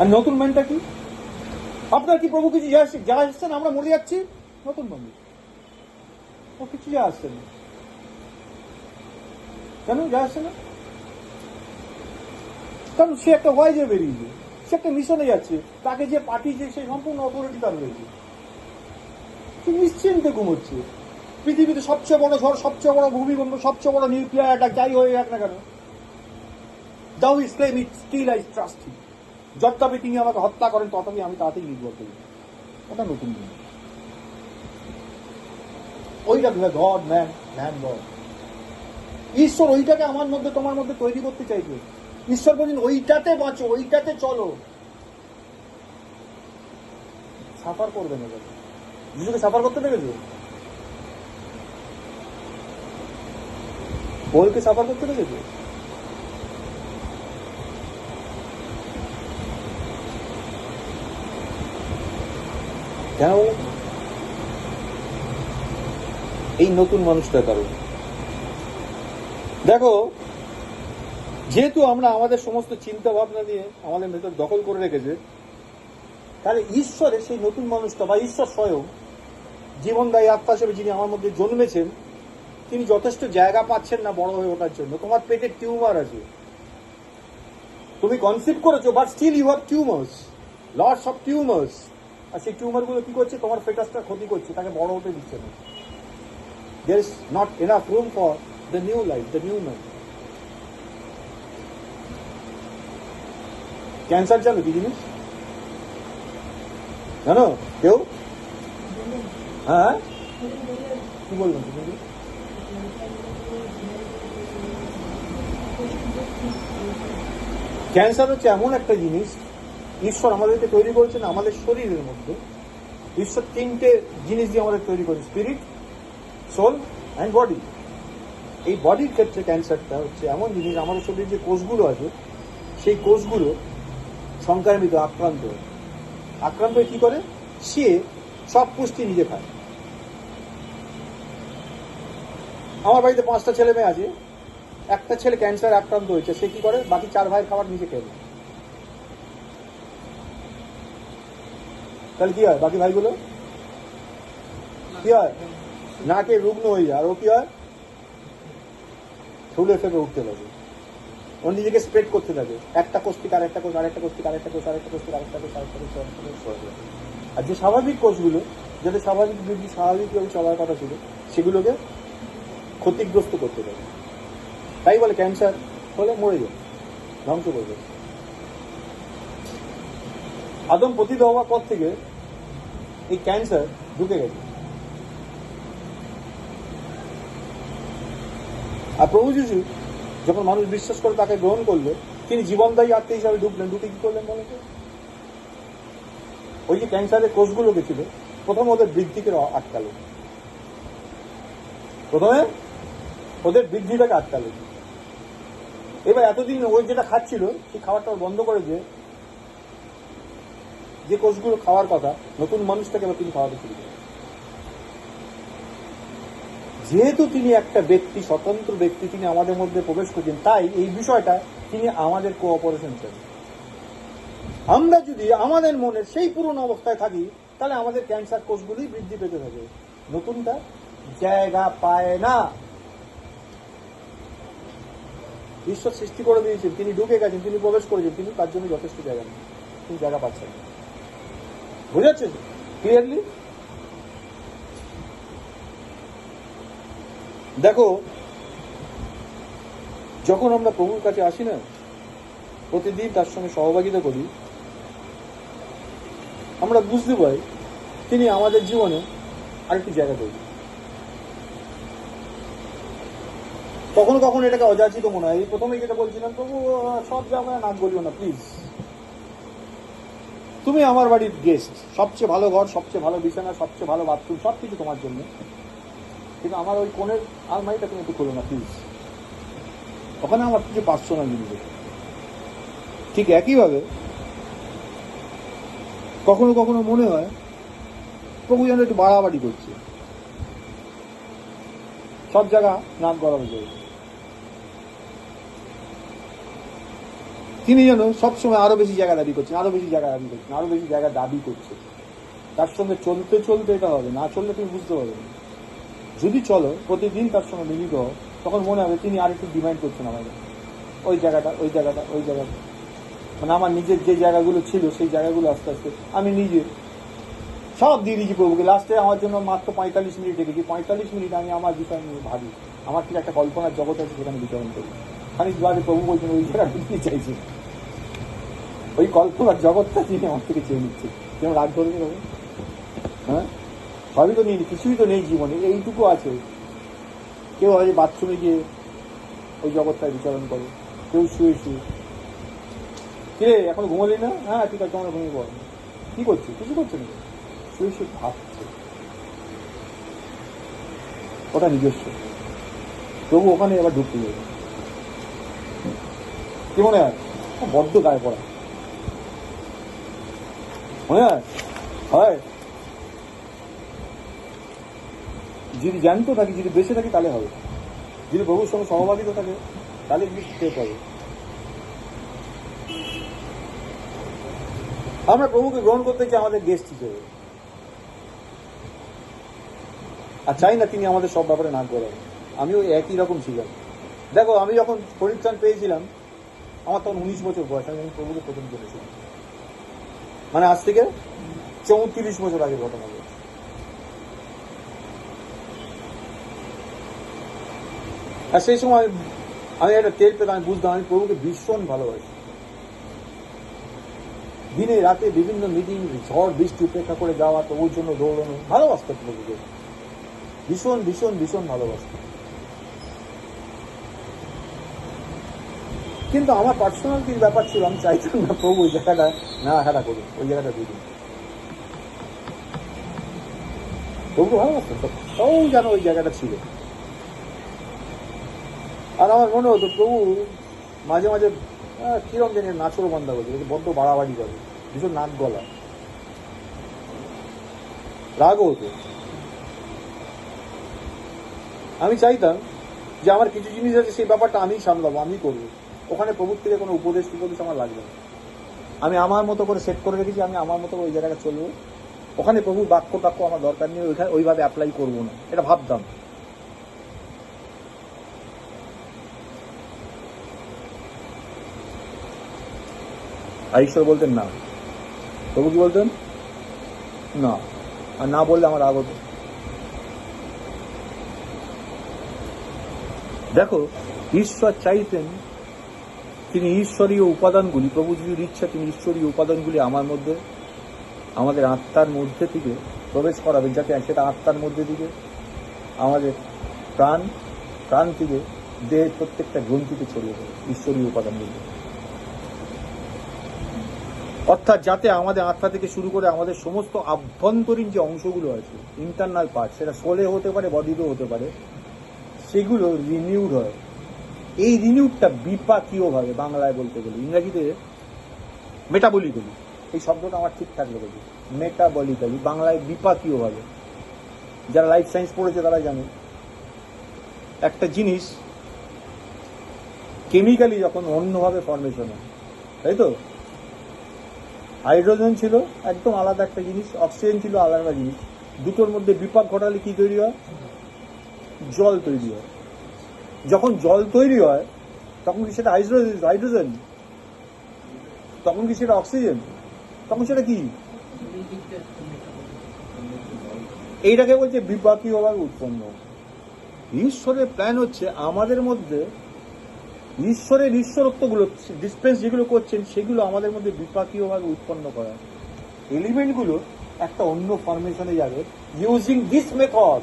আর নতুন ম্যানটা কি? আপনার কি প্রভু কিছু যা আসছেন? আমরা মরে যাচ্ছি, নতুন মানুষ ও কিছু যা আসছে না। কেন যা আসছে না? কারণ সে একটা ওয়াইজে বেরিয়েছে, সে একটা মিশনে যাচ্ছে, তাকে যে পাঠিয়েছে সে সম্পূর্ণ অথরিটি তার রয়েছে, সে নিশ্চিন্তে ঘুমোচ্ছে। পৃথিবীতে সবচেয়ে বড় ঝড়, সবচেয়ে বড় ভূমিকম্প, সবচেয়ে বড় নিউক্লিয়ার অ্যাটাক যাই হয়ে যাক না কেন, though is claim it still I trust him. যতটা তিনি আমাকে হত্যা করেন তথাপি আমি তাতেই নির্ভর করি। ওটা নতুন জিনিস। ওইটা গড ম্যান, ম্যান গড। ঈশ্বর ওইটাকে আমার মধ্যে তোমার মধ্যে তৈরি করতে চাইছে। ঈশ্বর বলছেন ওইটাতে বাঁচো, ওইটাতে চলো, সাফার করবে না। যিশুকে সাফার করতে দেখেছো? বলকে সাফার করতে দেখেছো? কেন এই নতুন মানুষটার কারণে? দেখো, যেহেতু আমরা আমাদের সমস্ত চিন্তা ভাবনা দিয়ে আমাদের ভেতর দখল করে রেখেছে, তাহলে ঈশ্বরের সেই নতুন মানুষটা বা ঈশ্বর স্বয়ং জীবনদায়ী আত্মা হিসেবে যিনি আমার মধ্যে জন্মেছেন, তিনি যথেষ্ট জায়গা পাচ্ছেন না বড় হয়ে ওঠার জন্য। তোমার পেটে টিউমার আছে, তুমি কনসিভ করেছো, but still you have tumours, lots of tumours. আর সেই টিউমারগুলো কি করছে? তোমার ফেটাসটা ক্ষতি করছে, তাকে বড় হতে দিচ্ছে না। There is not enough room for the new life, the new man. Cancer জানো কি জিনিস? জানো কেউ? হ্যাঁ, কি বলবেন তুমি? ক্যান্সার হচ্ছে এমন একটা জিনিস, ঈশ্বর আমাদেরকে তৈরি করেছেন আমাদের শরীরের মধ্যে। ঈশ্বর তিনটে জিনিস দিয়ে আমাদের তৈরি করেছে, স্পিরিট, সোল অ্যান্ড বডি। এই বডির ক্ষেত্রে ক্যান্সারটা হচ্ছে এমন জিনিস, আমাদের শরীরে যে কোষগুলো আছে সেই কোষগুলো সংক্রামিত, আক্রান্ত হয়ে কি করে? সে সব পুষ্টি নিজে খায়। আমার বাড়িতে 5টা ছেলে মেয়ে আছে, একটা ছেলে ক্যান্সার আক্রান্ত হয়েছে, সে কি করে? বাকি 4 ভাইয়ের খাবার নিজে খেয়ে নেয়। তাহলে কি হয়? বাকি ভাইগুলো কি হয়? নাকে রুগ্ন হয়ে যায়, আর ও কি হয়? ফুলে ফেপে উঠতে লাগে, ও নিজেকে স্প্রেড করতে থাকে। একটা কোষ থেকে আরেকটা কোষ, আরেকটা কোষ থেকে আরেকটা কোষ, আরেকটা কোষ থেকে আরেকটা কোষ, আরেকটা কোষ, আরেকটা কোষ। আর যে স্বাভাবিক কোষগুলো, যাদের স্বাভাবিক বৃদ্ধি স্বাভাবিকভাবে চলার কথা ছিল, সেগুলোকে ক্ষতিগ্রস্ত করতে থাকে। তাই বলে ক্যান্সার হলে মরে যায়, ধ্বংস করবে। আদম পতিত হওয়ার পর থেকে এই ক্যান্সার ঢুকে গেছে। আর প্রভু যিশু যখন মানুষ বিশ্বাস করে তাকে গ্রহণ করলো, তিনি জীবনদায়ী আত্মা হিসাবে ঢুকলেন। ঢুকে কি করলেন বলেন? ওই যে ক্যান্সারের কোষগুলোকে ছিল, প্রথমে ওদের বৃদ্ধিকে আটকালো, প্রথমে ওদের বৃদ্ধিটাকে আটকালো। এবার এতদিন ওই যেটা খাচ্ছিল সেই খাবারটা বন্ধ করে দিয়ে যে কোষগুলো খাওয়ার কথা, নতুন মানুষটাকে এবার তিনি খাওয়াতে শুরু করেন। যেহেতু তিনি একটা ব্যক্তি, স্বতন্ত্র ব্যক্তি, তিনি আমাদের মধ্যে প্রবেশ করছেন, তাই এই বিষয়টা তিনি আমাদের কোঅপারেশন চান। আমরা যদি আমাদের মনের সেই পুরনো অবস্থায় থাকি, তাহলে আমাদের ক্যান্সার কোষগুলি বৃদ্ধি পেতে থাকে, নতুনটা জায়গা পায় না। ঈশ্বর সৃষ্টি করে দিয়েছেন, তিনি ঢুকে গেছেন, তিনি প্রবেশ করেছেন, কিন্তু তার জন্য যথেষ্ট জায়গা নেই, তিনি জায়গা পাচ্ছেন। বুঝাচ্ছে ক্লিয়ারলি? দেখো, যখন আমরা প্রভুর কাছে আসি না, প্রতিদিন তার সঙ্গে সহভাগিতা করি, আমরা বুঝতে পারি তিনি আমাদের জীবনে আরেকটি জায়গা তৈরি। কখনো কখনো এটাকে অযাচিত মনে হয়। প্রথমে যেটা বলছিলাম, প্রভু সব জায়গায় নাক গলিও না প্লিজ, তুমি আমার বাড়ির গেস্ট, সবচেয়ে ভালো ঘর, সবচেয়ে ভালো বিছানা, সবচেয়ে ভালো বাথরুম, সবকিছু তোমার জন্য, কিন্তু আমার ওই কোণের আলমারিটা তুমি একটু খোলো না প্লিজ, ওখানে আমার কিছু পার্সোনাল জিনিস আছে। ঠিক একইভাবে কখনো কখনো মনে হয় প্রভু যেন একটু বাড়াবাড়ি করছে, সব জায়গা নাক গলানো যায়। তিনি যেন সবসময় আরো বেশি জায়গা দাবি করছেন, আরো বেশি জায়গা দাবি করছেন, আরো বেশি জায়গা দাবি করছে। তার সঙ্গে চলতে চলতে এটা হবে, না চললে তুমি বুঝতে পারবে না। যদি চলো, প্রতিদিন তার সঙ্গে মিলিত হও, তখন মনে হবে তিনি আর একটু ডিমান্ড করছেন আমাদের, ওই জায়গাটা, ওই জায়গাটা, ওই জায়গাটা। মানে আমার নিজের যে জায়গাগুলো ছিল সেই জায়গাগুলো আস্তে আস্তে আমি নিজে সব দিয়ে দিয়েছি প্রভুকে। লাস্টে আমার জন্য মাত্র 45 মিনিট রেখেছি। 45 মিনিট আমি আমার বিষয় নিয়ে ভাবি, আমার ঠিক একটা কল্পনার জগৎ আছে, সেখানে বিচরণ করি। খানিকভাবে প্রভু বলছেন ওই জায়গা ঢুকতে চাইছে, ওই কল্পনার জগৎটা তিনি আমার থেকে চেয়ে নিচ্ছে। যেমন রাগ ধরে দেবে, হ্যাঁ, সবই তো নেই, কিছুই তো নেই জীবনে, এইটুকু আছে। কেউ হয়তো বাথরুমে গিয়ে ওই জগৎটায় বিচরণ করে, কেউ শুয়ে শুয়ে, কিরে এখন ঘুমালি না? হ্যাঁ ঠিক আছে, তোমরা ঘুমিয়ে পড়ো। কি করছি? কিছু করছে না, শুয়ে শুয়ে ভাবছে। ওটা নিজস্ব। তবু ওখানে আবার ঢুকতে যাবে। কি মনে হয়? বড্ড গায়ে পড়া মনে হয়। যদি জানতো থাকি, যদি বেঁচে থাকি তাহলে হবে, যদি প্রভুর সঙ্গে সহভাগিতা থাকে তাহলে টের পাবে। আমরা প্রভুকে গ্রহণ করতে চাই আমাদের গেস্ট হিসেবে, আর চাই না তিনি আমাদের সব ব্যাপারে নাক গলান। আমিও একই রকম ছিলাম। দেখো, আমি যখন পরিত্রাণ পেয়েছিলাম আমার তখন 19 বছর বয়স, আমি যখন প্রভুকে প্রথম করেছিলাম, মানে আজ থেকে 34 বছর আগে ঘটনা বলছি। আর সেই সময় আমি একটা টের পেতাম, আমি বুঝতাম আমি প্রভুকে ভীষণ ভালোবাসি। দিনে রাতে বিভিন্ন মিটিং, ঝড় বৃষ্টি উপেক্ষা করে যাওয়া, তো ওর জন্য দৌড়ানো, ভালোবাসতাম প্রভুকে, ভীষণ ভীষণ ভীষণ ভালোবাসতাম। কিন্তু আমার পার্সোনাল কিছু ব্যাপার ছিল, আমি চাইতাম না প্রভু ওই জায়গাটা না হাঁটা করুন, ওই জায়গাটা দিয়ে দিন। প্রভুকে ভালোবাসতাম, তাও যেন ওই জায়গাটা ছিল। আর আমার মনে হতো প্রভু মাঝে মাঝে কিরম জানি নাচড়ো বান্ধা করছে, বড্ড বাড়াবাড়ি করে, ভীষণ নাক গলা, রাগও হতো। আমি চাইতাম যে আমার কিছু জিনিস আছে সেই ব্যাপারটা আমি সামলাবো, আমি করবো, ওখানে প্রভুর থেকে কোনো উপদেশ আমার লাগবে না। আমি আমার মতো করে সেট করে রেখেছি, আমি আমার মতো ওই জায়গাটা চলবো, ওখানে প্রভুর বাক্য টাক্য আমার দরকার নেই, ওইভাবে অ্যাপ্লাই করবো না, এটা ভাবতাম। আর ঈশ্বর বলতেন না, প্রভু কি বলতেন না, আর না বললে আমার রাগ হতো। দেখো, ঈশ্বর চাইতেন তিনি ঈশ্বরীয় উপাদানগুলি, প্রভু যিশুর ইচ্ছা তিনি ঈশ্বরীয় উপাদানগুলি আমার মধ্যে, আমাদের আত্মার মধ্যে থেকে প্রবেশ করাবেন, যাতে সেটা আত্মার মধ্যে থেকে আমাদের প্রাণ থেকে দেহের প্রত্যেকটা গ্রন্থিতে ছড়িয়ে পড়ে ঈশ্বরীয় উপাদানগুলি। অর্থাৎ যাতে আমাদের আত্মা থেকে শুরু করে আমাদের সমস্ত আভ্যন্তরীণ যে অংশগুলো আছে, ইন্টারনাল পার্ট, সেটা সোলে হতে পারে, বডিতেও হতে পারে, সেগুলো রিনিউড হয়। এই রিনিউডটা বিপাকীয়ভাবে, বাংলায় বলতে গেলে, ইংরাজিতে মেটাবলিক্যালি, এই শব্দটা আমার ঠিকঠাক লেগেছে, মেটাবলিক্যালি, বাংলায় বিপাকীয়ভাবে। যারা লাইফ সায়েন্স পড়েছে তারা জানে একটা জিনিস কেমিক্যালি যখন অন্যভাবে ফর্মেশন হয়, তাই তো, হাইড্রোজেন ছিল একদম আলাদা একটা জিনিস, অক্সিজেন ছিল আলাদা জিনিস, দুটোর মধ্যে বিপাক ঘটালে কি তৈরি হয়? জল তৈরি হয়। যখন জল তৈরি হয় তখন কি সেটা হাইড্রোজেন? তখন কি সেটা অক্সিজেন? তখন সেটা কি? এইটাকে বলছে বিপাকীয়ভাবে উৎপন্ন। ঈশ্বরের প্ল্যান হচ্ছে আমাদের মধ্যে ঈশ্বরের ঈশ্বরত্বগুলো, ডিসপেন্স যেগুলো করছেন সেগুলো আমাদের মধ্যে বিপাকীয়ভাবে উৎপন্ন করা, এলিমেন্টগুলো একটা অন্য ফরমেশনে যাবে ইউজিং দিস মেথড।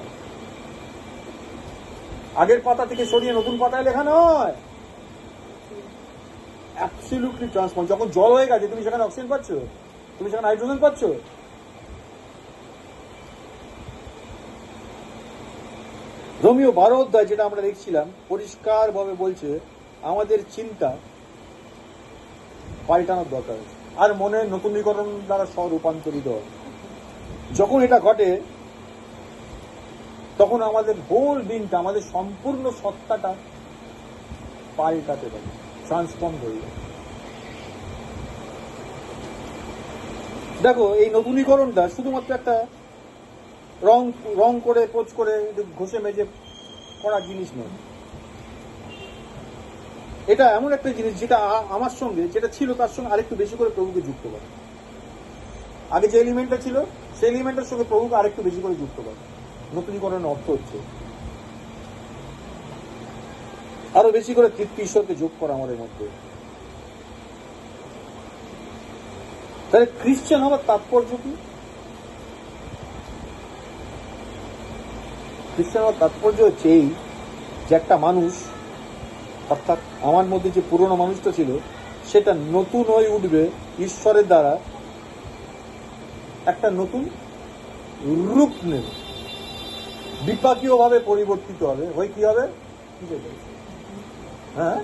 আগের পাতা থেকে সরিয়ে নতুন পাতায় লেখা নয়, অ্যাবসলিউটলি ট্রান্সফর্ম। যখন জল হয়ে গেছে তুমি সেখানে অক্সিজেন পাচ্ছ, তুমি সেখানে হাইড্রোজেন পাচ্ছ। রোমিও 12 অধ্যায় যেটা আমরা দেখছিলাম পরিষ্কার ভাবে বলছে আমাদের চিন্তা পাল্টানোর দরকার আছে, আর মনের নতুনীকরণ দ্বারা রূপান্তরিত হয়। যখন এটা ঘটে তখন আমাদের হোল দিনটা, আমাদের সম্পূর্ণ সত্তাটা পাল্টাতে পারে, ট্রান্সফর্ম হয়ে যায়। দেখো, এই নতুনীকরণটা শুধুমাত্র একটা রং করে পোচ করে ঘষে মেজে করা জিনিস নয়, এটা এমন একটা জিনিস যেটা আমার সঙ্গে যেটা ছিল তার সঙ্গে আরেকটু বেশি করে প্রভুকে যুক্ত করে। আগে যে এলিমেন্টটা ছিল সেই এলিমেন্টের সঙ্গে প্রভুকে আরেকটু বেশি করে যুক্ত করে। নতুনীকরণের অর্থ হচ্ছে আরো বেশি করে তৃপ্তি ঈশ্বরকে যোগ করা আমাদের মধ্যে। তাহলে খ্রিস্টান হওয়ার তাৎপর্য কি? খ্রিস্টান হওয়ার তাৎপর্য হচ্ছে এই যে একটা মানুষ, অর্থাৎ আমার মধ্যে যে পুরনো মানুষটা ছিল সেটা নতুন হয়ে উঠবে ঈশ্বরের দ্বারা, একটা নতুন রূপ নেবে, বিপাকীয় ভাবে পরিবর্তিত হবে। হয়ে কি হবে? হ্যাঁ,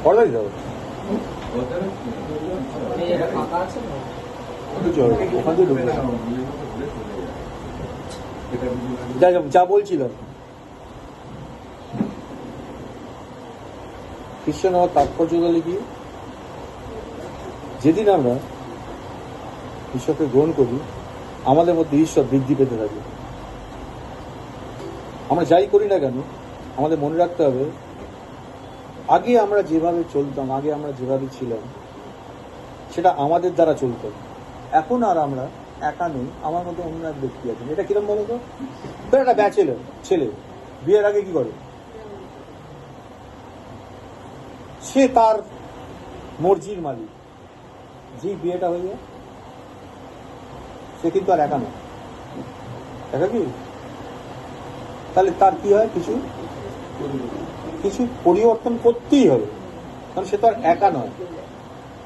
অর্ডারই দাও ওখান থেকে ঢুকবে যা বলছিলাম খ্রিস্টান হওয়ার তাৎপর্য হলে কি, যেদিন আমরা ঈশ্বরকে গ্রহণ করি আমাদের মধ্যে ঈশ্বর বৃদ্ধি পেতে থাকে। আমরা যাই করি না কেন আমাদের মনে রাখতে হবে আগে আমরা যেভাবে চলতাম, আগে আমরা যেভাবে ছিলাম সেটা আমাদের দ্বারা চলতো। এখন আর আমরা একা নেই, আমার মধ্যে অন্য এক ব্যক্তি আছেন। এটা কিরম বলো তো? একটা ব্যাচেলর ছেলে বিয়ের আগে কি করে, সে তার মর্জির মালিক। যেই বিয়েটা হয়ে যায় সে কিন্তু আর একা নয়, একা কি? তাহলে তার কি হয়, কিছু কিছু পরিবর্তন করতেই হবে, কারণ সে তো আর একা নয়।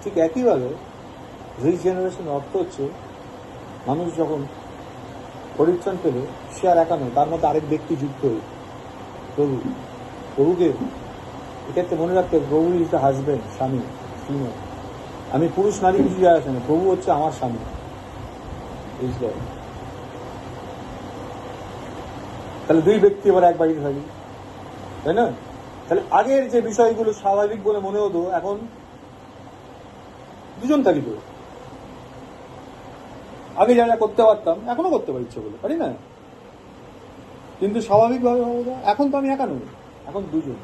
ঠিক একইভাবে রিজেনারেশন অর্থ হচ্ছে মানুষ যখন পরিত্রাণ পেলে সে আর একা নয়, তার মধ্যে আরেক ব্যক্তি যুক্ত হয়ে প্রভুকে এক্ষেত্রে মনে রাখতে হবে প্রভু ইজ দ্য হাজবেন্ড, স্বামী। আমি পুরুষ নারী কিছু যায় আসে না, প্রভু হচ্ছে আমার স্বামী। তাহলে দুই ব্যক্তি এবার এক বাড়িতে থাকি, তাই না? তাহলে আগের যে বিষয়গুলো স্বাভাবিক বলে মনে হতো এখন দুজন থাকি তো। আগে যা যা করতে পারতাম এখনো করতে পারি ইচ্ছে বলে, পারি না? কিন্তু স্বাভাবিকভাবে এখন তো আমি একা নই, এখন দুজন।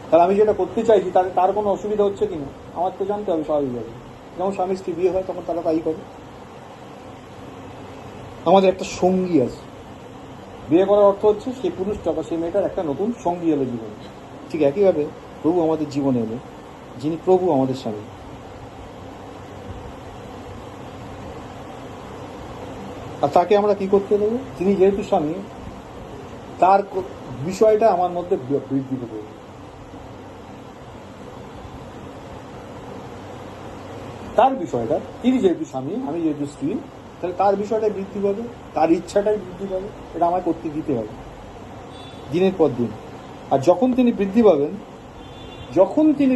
তাহলে আমি যেটা করতে চাইছি তার কোনো অসুবিধা হচ্ছে কিনা আমার তো জানতে হবে স্বাভাবিকভাবে। যেমন স্বামী স্ত্রী বিয়ে হয় তখন তারা তাই করে। আমাদের একটা সঙ্গী আছে, বিয়ে করার অর্থ হচ্ছে সেই পুরুষটা বা সেই মেয়েটার একটা নতুন সঙ্গী এলো জীবনে। ঠিক একইভাবে প্রভু আমাদের জীবনে এলো, যিনি প্রভু আমাদের স্বামী। আর তাকে আমরা কি করতে দেবো? তিনি যেহেতু স্বামী, তার বিষয়টা আমার মধ্যে বৃদ্ধি পেতে হবে। তার বিষয়টা, তিনি যেহেতু স্বামী আমি যেহেতু স্ত্রী, তাহলে তার বিষয়টাই বৃদ্ধি পাবে, তার ইচ্ছাটাই বৃদ্ধি পাবে। এটা আমায় করতে দিতে হবে দিনের পর দিন। আর যখন তিনি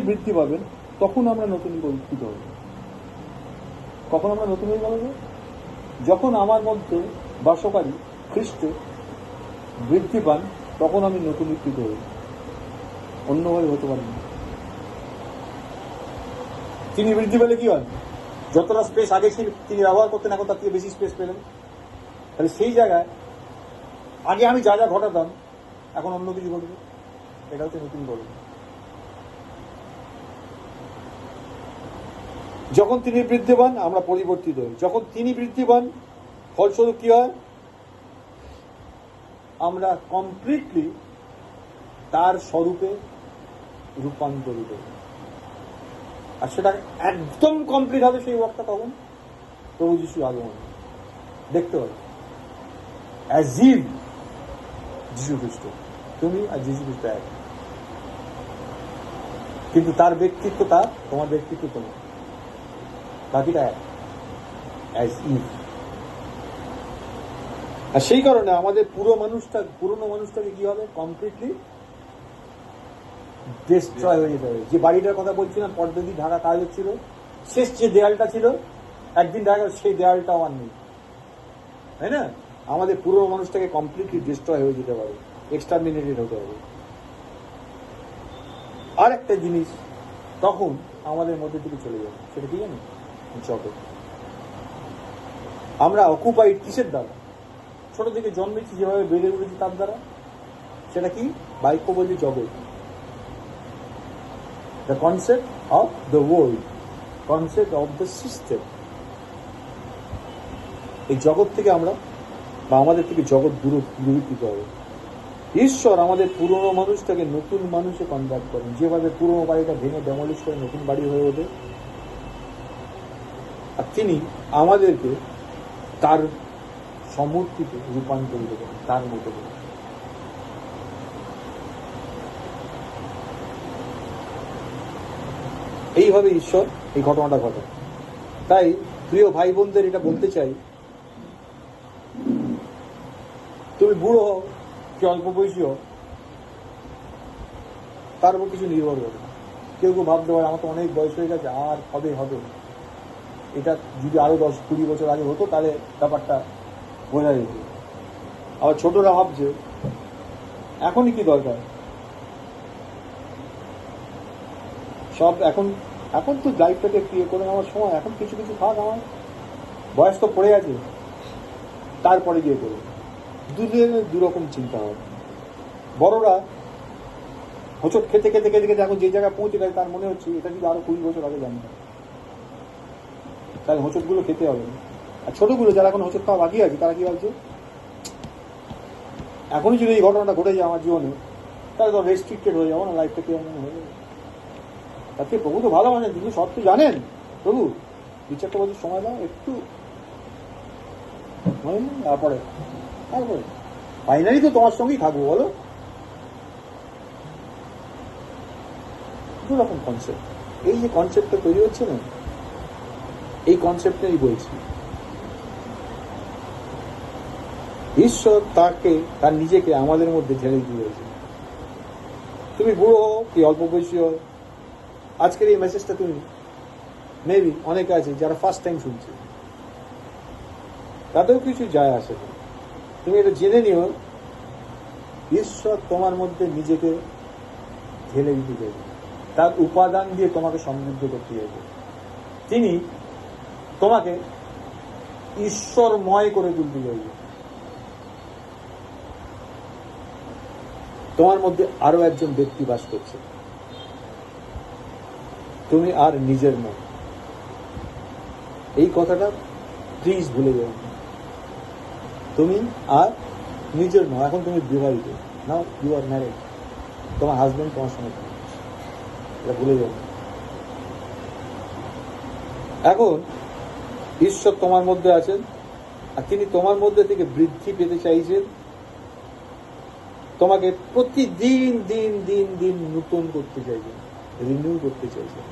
বৃদ্ধি পাবেন তখন আমরা নতুন পরীক্ষিত হব। কখন আমরা নতুন হয়ে যাবো? যখন আমার মধ্যে বাসকারী খ্রিস্ট বৃদ্ধি পান তখন আমি নতুন পরীক্ষিত হই, অন্যভাবে হতে পারি না। তিনি বৃদ্ধি পেলে কি হয়? যতটা স্পেস আগে তিনি ব্যবহার করতেন এখন তার থেকে বেশি স্পেস পেলেন। তাহলে সেই জায়গায় আগে আমি যা যা ঘটাতাম এখন অন্য কিছু ঘটবে। এটা হচ্ছে নতুন গল্প। যখন তিনি বৃদ্ধি পান আমরা পরিবর্তিত হই। যখন তিনি বৃদ্ধি পান ফলস্বরূপ কি হয়? আমরা কমপ্লিটলি তার স্বরূপে রূপান্তরিত। আর সেটা একদম কমপ্লিট হবে সেই ওয়ার্কটা তখন প্রভু যিশুর আগমন দেখতে হবে। অ্যাজ ইফ যিশু খ্রিস্ট, তুমি আর যিশু খ্রিস্ট এক, কিন্তু তার ব্যক্তিত্ব তার, তোমার ব্যক্তিত্ব তোমার, বাকিটা এক, অ্যাজ ইফ। আর সেই কারণে আমাদের পুরনো মানুষটাকে কি হবে? কমপ্লিটলি ডিস্ট্রয় হয়ে যেতে হবে। যে বাড়িটার কথা বলছিলাম পর্দা দিয়ে ঢাকা কাজ হচ্ছিল, শেষ যে দেয়ালটা ছিল একদিন দেখা গেল সেই দেয়ালটাও আর নেই, তাই না? আমাদের পুরনো মানুষটাকে কমপ্লিটলি ডিস্ট্রয় হয়ে যেতে পারে, এক্সটারমিনেটেড হতে হবে। আর একটা জিনিস তখন আমাদের মধ্যে থেকে চলে যাবে, সেটা কি জানো? জগৎ। আমরা অকুপাইড কিসের দ্বারা? ছোট থেকে জন্মেছি যেভাবে বেড়ে উঠেছি তার দ্বারা। সেটা কি? বাক্য বলছে জগৎ, the concept of the world, concept of the system। এই জগৎ থেকে আমরা বা আমাদের থেকে জগৎ দূরীভূত হবে। ঈশ্বর আমাদের পুরনো মানুষটাকে নতুন মানুষে কনভার্ট করেন, যেভাবে পুরনো বাড়িটা ভেঙে ডেমলিশ করে নতুন বাড়ি হয়ে ওঠে, আর তিনি আমাদেরকে তার সমূর্তিতে রূপান্তরিত করেন, তার মতো করে। এইভাবে ঈশ্বর এই ঘটনাটা ঘটে। তাই প্রিয় ভাই বোনদের এটা বলতে চাই, তুমি বুড়ো হও কি অল্প বয়সী হও, তার উপর কিছু নির্ভর করে। কেউ কেউ ভাবতে পারে আমার তো অনেক বয়স হয়ে গেছে, আর হবে হবে, এটা যদি আরো 10-20 বছর আগে হতো তাহলে ব্যাপারটা বোঝা যেত। আবার ছোটরা ভাবছে এখনই কি দরকার, সব এখন এখন তো লাইফটাকে ক্রিয়েট করে নেওয়ার সময়, এখন কিছু কিছু থাক, আমার বয়স তো পড়ে আছে, তারপরে গিয়ে করবে। দুরকম চিন্তা হবে। বড়রা হোঁচট খেতে খেতে খেতে খেতে এখন যে জায়গায় পৌঁছে গেছে, তার মনে হচ্ছে এটা যদি আরো 20 বছর আগে জানতাম, তাহলে হোঁচটগুলো খেতে হবে না। আর ছোটগুলো যারা এখন হোঁচট খাওয়া বাকি আছে, তারা কি ভাবছে, এখনই যদি এই ঘটনাটা ঘটে যায় আমার জীবনে, তাহলে তো রেস্ট্রিক্টেড হয়ে যাবো না, লাইফটা কি এমন হয়ে যাবে। তাতে প্রভু তো ভালো মানেন, তিনি সব তো জানেন। প্রভু 2-4 বছর সময় দাও একটু, তারপরে তারপরে ফাইনালি তো তোমার সঙ্গেই থাকবো, বলো। দুরকম কনসেপ্ট, এই যে কনসেপ্টটা তৈরি হচ্ছে না, এই কনসেপ্টটাই বলছি। ঈশ্বর তার নিজেকে আমাদের মধ্যে ঢেলে দিয়েছে। তুমি বুড়ো হও কি অল্প বয়সী হও, আজকের এই মেসেজটা তুমি মেবি অনেকে আছে যারা ফার্স্ট টাইম শুনছে, তাতেও কিছু যায় আসে না। তুমি এটা জেনে নিও, ঈশ্বর তোমার মধ্যে নিজেকে ঢেলে দিতে চাইবে, তার উপাদান দিয়ে তোমাকে সমৃদ্ধ করতে চাইবে। তিনি তোমাকে ঈশ্বরময় করে তুলতে চাইবে। তোমার মধ্যে আরো একজন ব্যক্তি বাস করছে, তুমি আর নিজের নয়। এই কথাটা প্লিজ ভুলে যাও না। তুমি আর নিজের নয়, এখন তুমি বিবাহিত, নাও ইউ আর ম্যারেড, তোমার হাজবেন্ড তোমার সঙ্গে, এটা ভুলে যাও না। এখন ঈশ্বর তোমার মধ্যে আছেন, আর তিনি তোমার মধ্যে থেকে বৃদ্ধি পেতে চাইছেন, তোমাকে প্রতিদিন দিন দিন দিন নতুন করতে চাইছেন, রিনিউ করতে চাইছেন।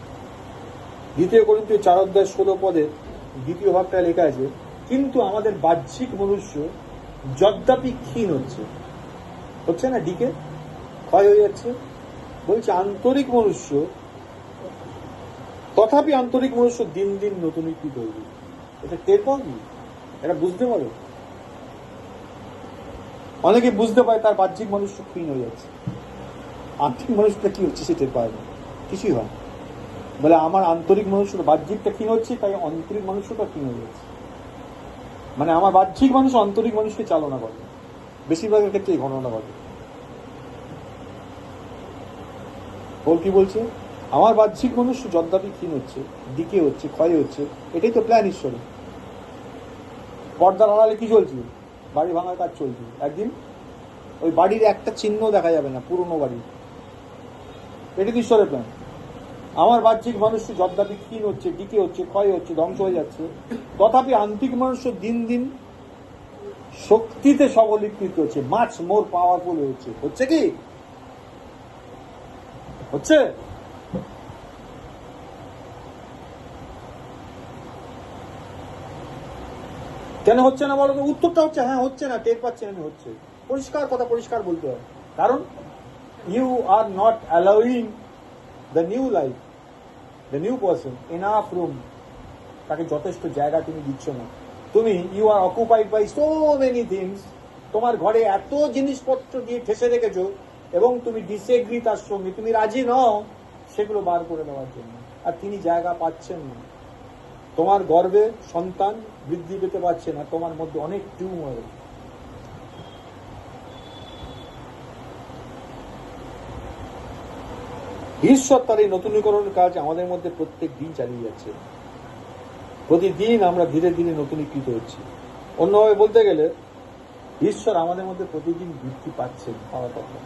2 করিন্থীয় 4:16 দ্বিতীয় ভাগটা লেখা আছে, কিন্তু আমাদের বাহ্যিক মনুষ্য যদ্যপি ক্ষীণ হচ্ছে না, ডিকে ক্ষয় হয়ে যাচ্ছে, বলছে আন্তরিক মনুষ্য, তথাপি আন্তরিক মনুষ্য দিন দিন নতুনীকৃত হইবে। এটা টের পাও কি? এটা বুঝতে পারো? অনেকে বুঝতে পারে তার বাহ্যিক মনুষ্য ক্ষীণ হয়ে যাচ্ছে, আন্তরিক মানুষটা কি হচ্ছে সে টের পায় না, কিছুই হয়। বলে আমার আন্তরিক মানুষটা, বাহ্যিকটা ক্ষীণ হচ্ছে, তাই আন্তরিক মানুষটা ক্ষীণ হয়ে যাচ্ছে। মানে আমার বাহ্যিক মানুষ আন্তরিক মানুষকে চালনা করে, বেশিরভাগের ক্ষেত্রে এই ঘটনাটা ঘটে। বল কি বলছে, আমার বাহ্যিক মানুষ যদ্যপি ক্ষীণ হচ্ছে, দিকে হচ্ছে, ক্ষয় হচ্ছে, এটাই তো প্ল্যান ঈশ্বরের। পর্দার আড়ালে কি চলছে? বাড়ি ভাঙার কাজ চলছে। একদিন ওই বাড়ির একটা চিহ্ন দেখা যাবে না, পুরনো বাড়ি। এটি তো ঈশ্বরের প্ল্যান। আমার বাহ্যিক মানুষ যদ্যপি ক্ষীণ হচ্ছে, ডিকে হচ্ছে, ক্ষয় হচ্ছে, ধ্বংস হয়ে যাচ্ছে, তথাপি আন্তরিক মানুষ দিন দিন শক্তিতে সবলীকৃত হচ্ছে, মাচ মোর পাওয়ারফুল হচ্ছে। হচ্ছে কি? হচ্ছে? কেন হচ্ছে না বলো তো? উত্তরটা হচ্ছে হ্যাঁ হচ্ছে না, টের পাচ্ছেন আমি, হচ্ছে। পরিষ্কার কথা, পরিষ্কার বলতে হয়। কারণ you are not allowing the new life, the new person enough room, তাকে যথেষ্ট জায়গা তুমি দিচ্ছ না। তুমি you are occupied by so many things, তোমার ঘরে এত জিনিসপত্র দিয়ে ঠেসে রেখেছো, এবং তুমি ডিসএগ্রি তার সঙ্গে, তুমি রাজি নও সেগুলো বার করে দেওয়ার জন্য, আর তিনি জায়গা পাচ্ছেন না। তোমার গর্ভে সন্তান বৃদ্ধি পেতে পারছে না, তোমার মধ্যে অনেক টিউমার। ঈশ্বর তার এই নতুনীকরণের কাজ আমাদের মধ্যে প্রত্যেক দিন চালিয়ে যাচ্ছে। প্রতিদিন আমরা ধীরে ধীরে নতুনীকৃত হচ্ছি। অন্যভাবে বলতে গেলে ঈশ্বর আমাদের মধ্যে প্রতিদিন বৃদ্ধি পাচ্ছেন, পাওয়ার কথা।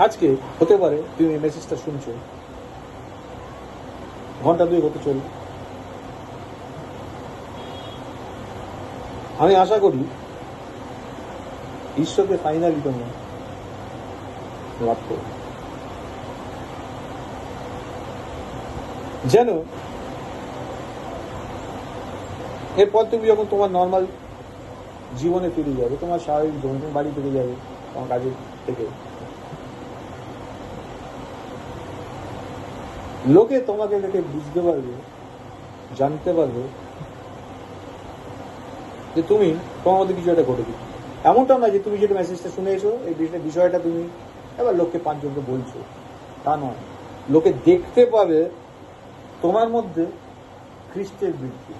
আজকে হতে পারে তুমি এই মেসেজটা শুনছো, ঘন্টা 2 হতে চলবে। আমি আশা করি ঈশ্বরকে ফাইনালি তোমরা লাভ করো, যেন এরপর তুমি যখন তোমার নর্মাল জীবনে ফিরে যাবে, তোমার স্বাভাবিক জীবনে বাড়ি ফিরে যাবে তোমার কাজের থেকে, লোকে তোমাকে দেখে বুঝতে পারবে, জানতে পারবে যে তুমি তোমার মধ্যে কিছু একটা ঘটে দিচ্ছ। এমনটা নয় যে তুমি যেটা মেসেজটা শুনে এসো এই বিষয়টা তুমি এবার লোককে 5 জনকে বলছো, তা নয়। লোকে দেখতে পাবে তোমার মধ্যে খ্রিস্টের বৃদ্ধি,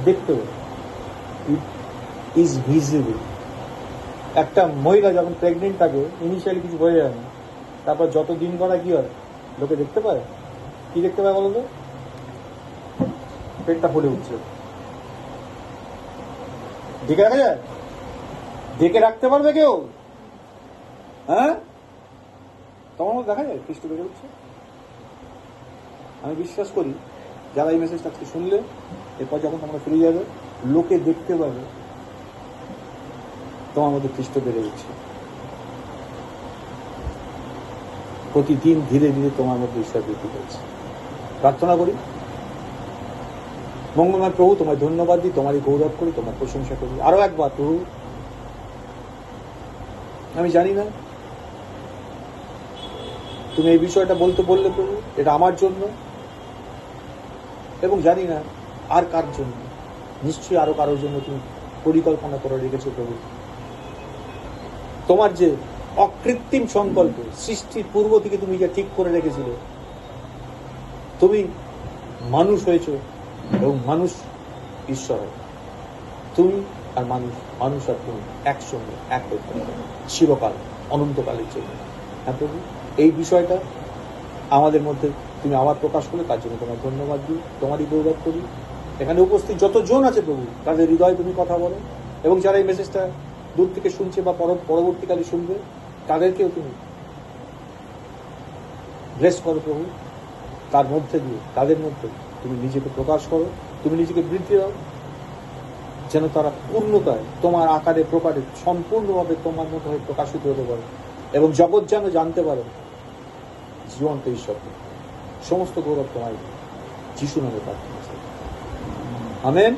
দেখতে পাবে, ইট ইজ ভিজিবল। একটা মহিলা যখন প্রেগনেন্ট থাকে ইনিশিয়ালি কিছু হয়ে যায় না, তারপর যত দিন করা কি হয় লোকে দেখতে পায়, কি দেখতে পায় বলো তো? পেটটা ফুলে উঠছে। দেখে রাখা যায়? দেখে রাখতে পারবে কেউ? হ্যাঁ, তোমার মধ্যে দেখা যায় খ্রিস্ট বেড়ে উঠছে। আমি বিশ্বাস করি যারা এই মেসেজটা আজকে শুনলে এরপর যখন তোমরা ফিরে যাবে লোকে দেখতে পাবে তোমার মধ্যে খ্রিস্ট বেড়ে উঠছে। প্রতিদিন ধীরে ধীরে তোমার মধ্যে ঈশ্বর বৃদ্ধি করছে। প্রার্থনা করি, মঙ্গলময় প্রভু, তোমায় ধন্যবাদ দিই, তোমারই গৌরব করি, তোমার প্রশংসা করি। আরো একবার প্রভু, আমি জানি না তুমি এই বিষয়টা বললে প্রভু এটা আমার জন্য, এবং জানি না আর কার জন্য, নিশ্চয়ই আরো কারোর জন্য তুমি পরিকল্পনা করে রেখেছো প্রভু। তোমার যে অকৃত্রিম সংকল্প সৃষ্টির পূর্ব থেকে তুমি যা ঠিক করে রেখেছিলে, তুমি মানুষ হয়েছো এবং মানুষ ঈশ্বর হয়। তুমি আর মানুষ, মানুষ আর তুমি একসঙ্গে এক হতে পারো চিরকাল, অনন্তকালের জন্য। হ্যাঁ প্রভু, এই বিষয়টা আমাদের মধ্যে তুমি আবার প্রকাশ করলে তার জন্য তোমার ধন্যবাদ দিই, তোমারই গৌরব করি। এখানে উপস্থিত যতজন আছে প্রভু তাদের হৃদয়ে তুমি কথা বলো, এবং যারা এই মেসেজটা দূর থেকে শুনছে বা পরবর্তীকালে শুনবে তাদেরকেও তুমি ব্লেস করো প্রভু। তার মধ্যে দিয়ে তাদের মধ্যে তুমি নিজেকে প্রকাশ করো, তুমি নিজেকে বৃদ্ধি দাও, যেন তারা পূর্ণতায় তোমার আকারে প্রকারে সম্পূর্ণভাবে তোমার মতো হয়ে প্রকাশিত হতে পারে, এবং জগৎ যেন জানতে পারে জীবন্ত ঈশ্বরকে। সমস্ত গৌরব তোমার যিশু নামে প্রার্থনা। আমেন।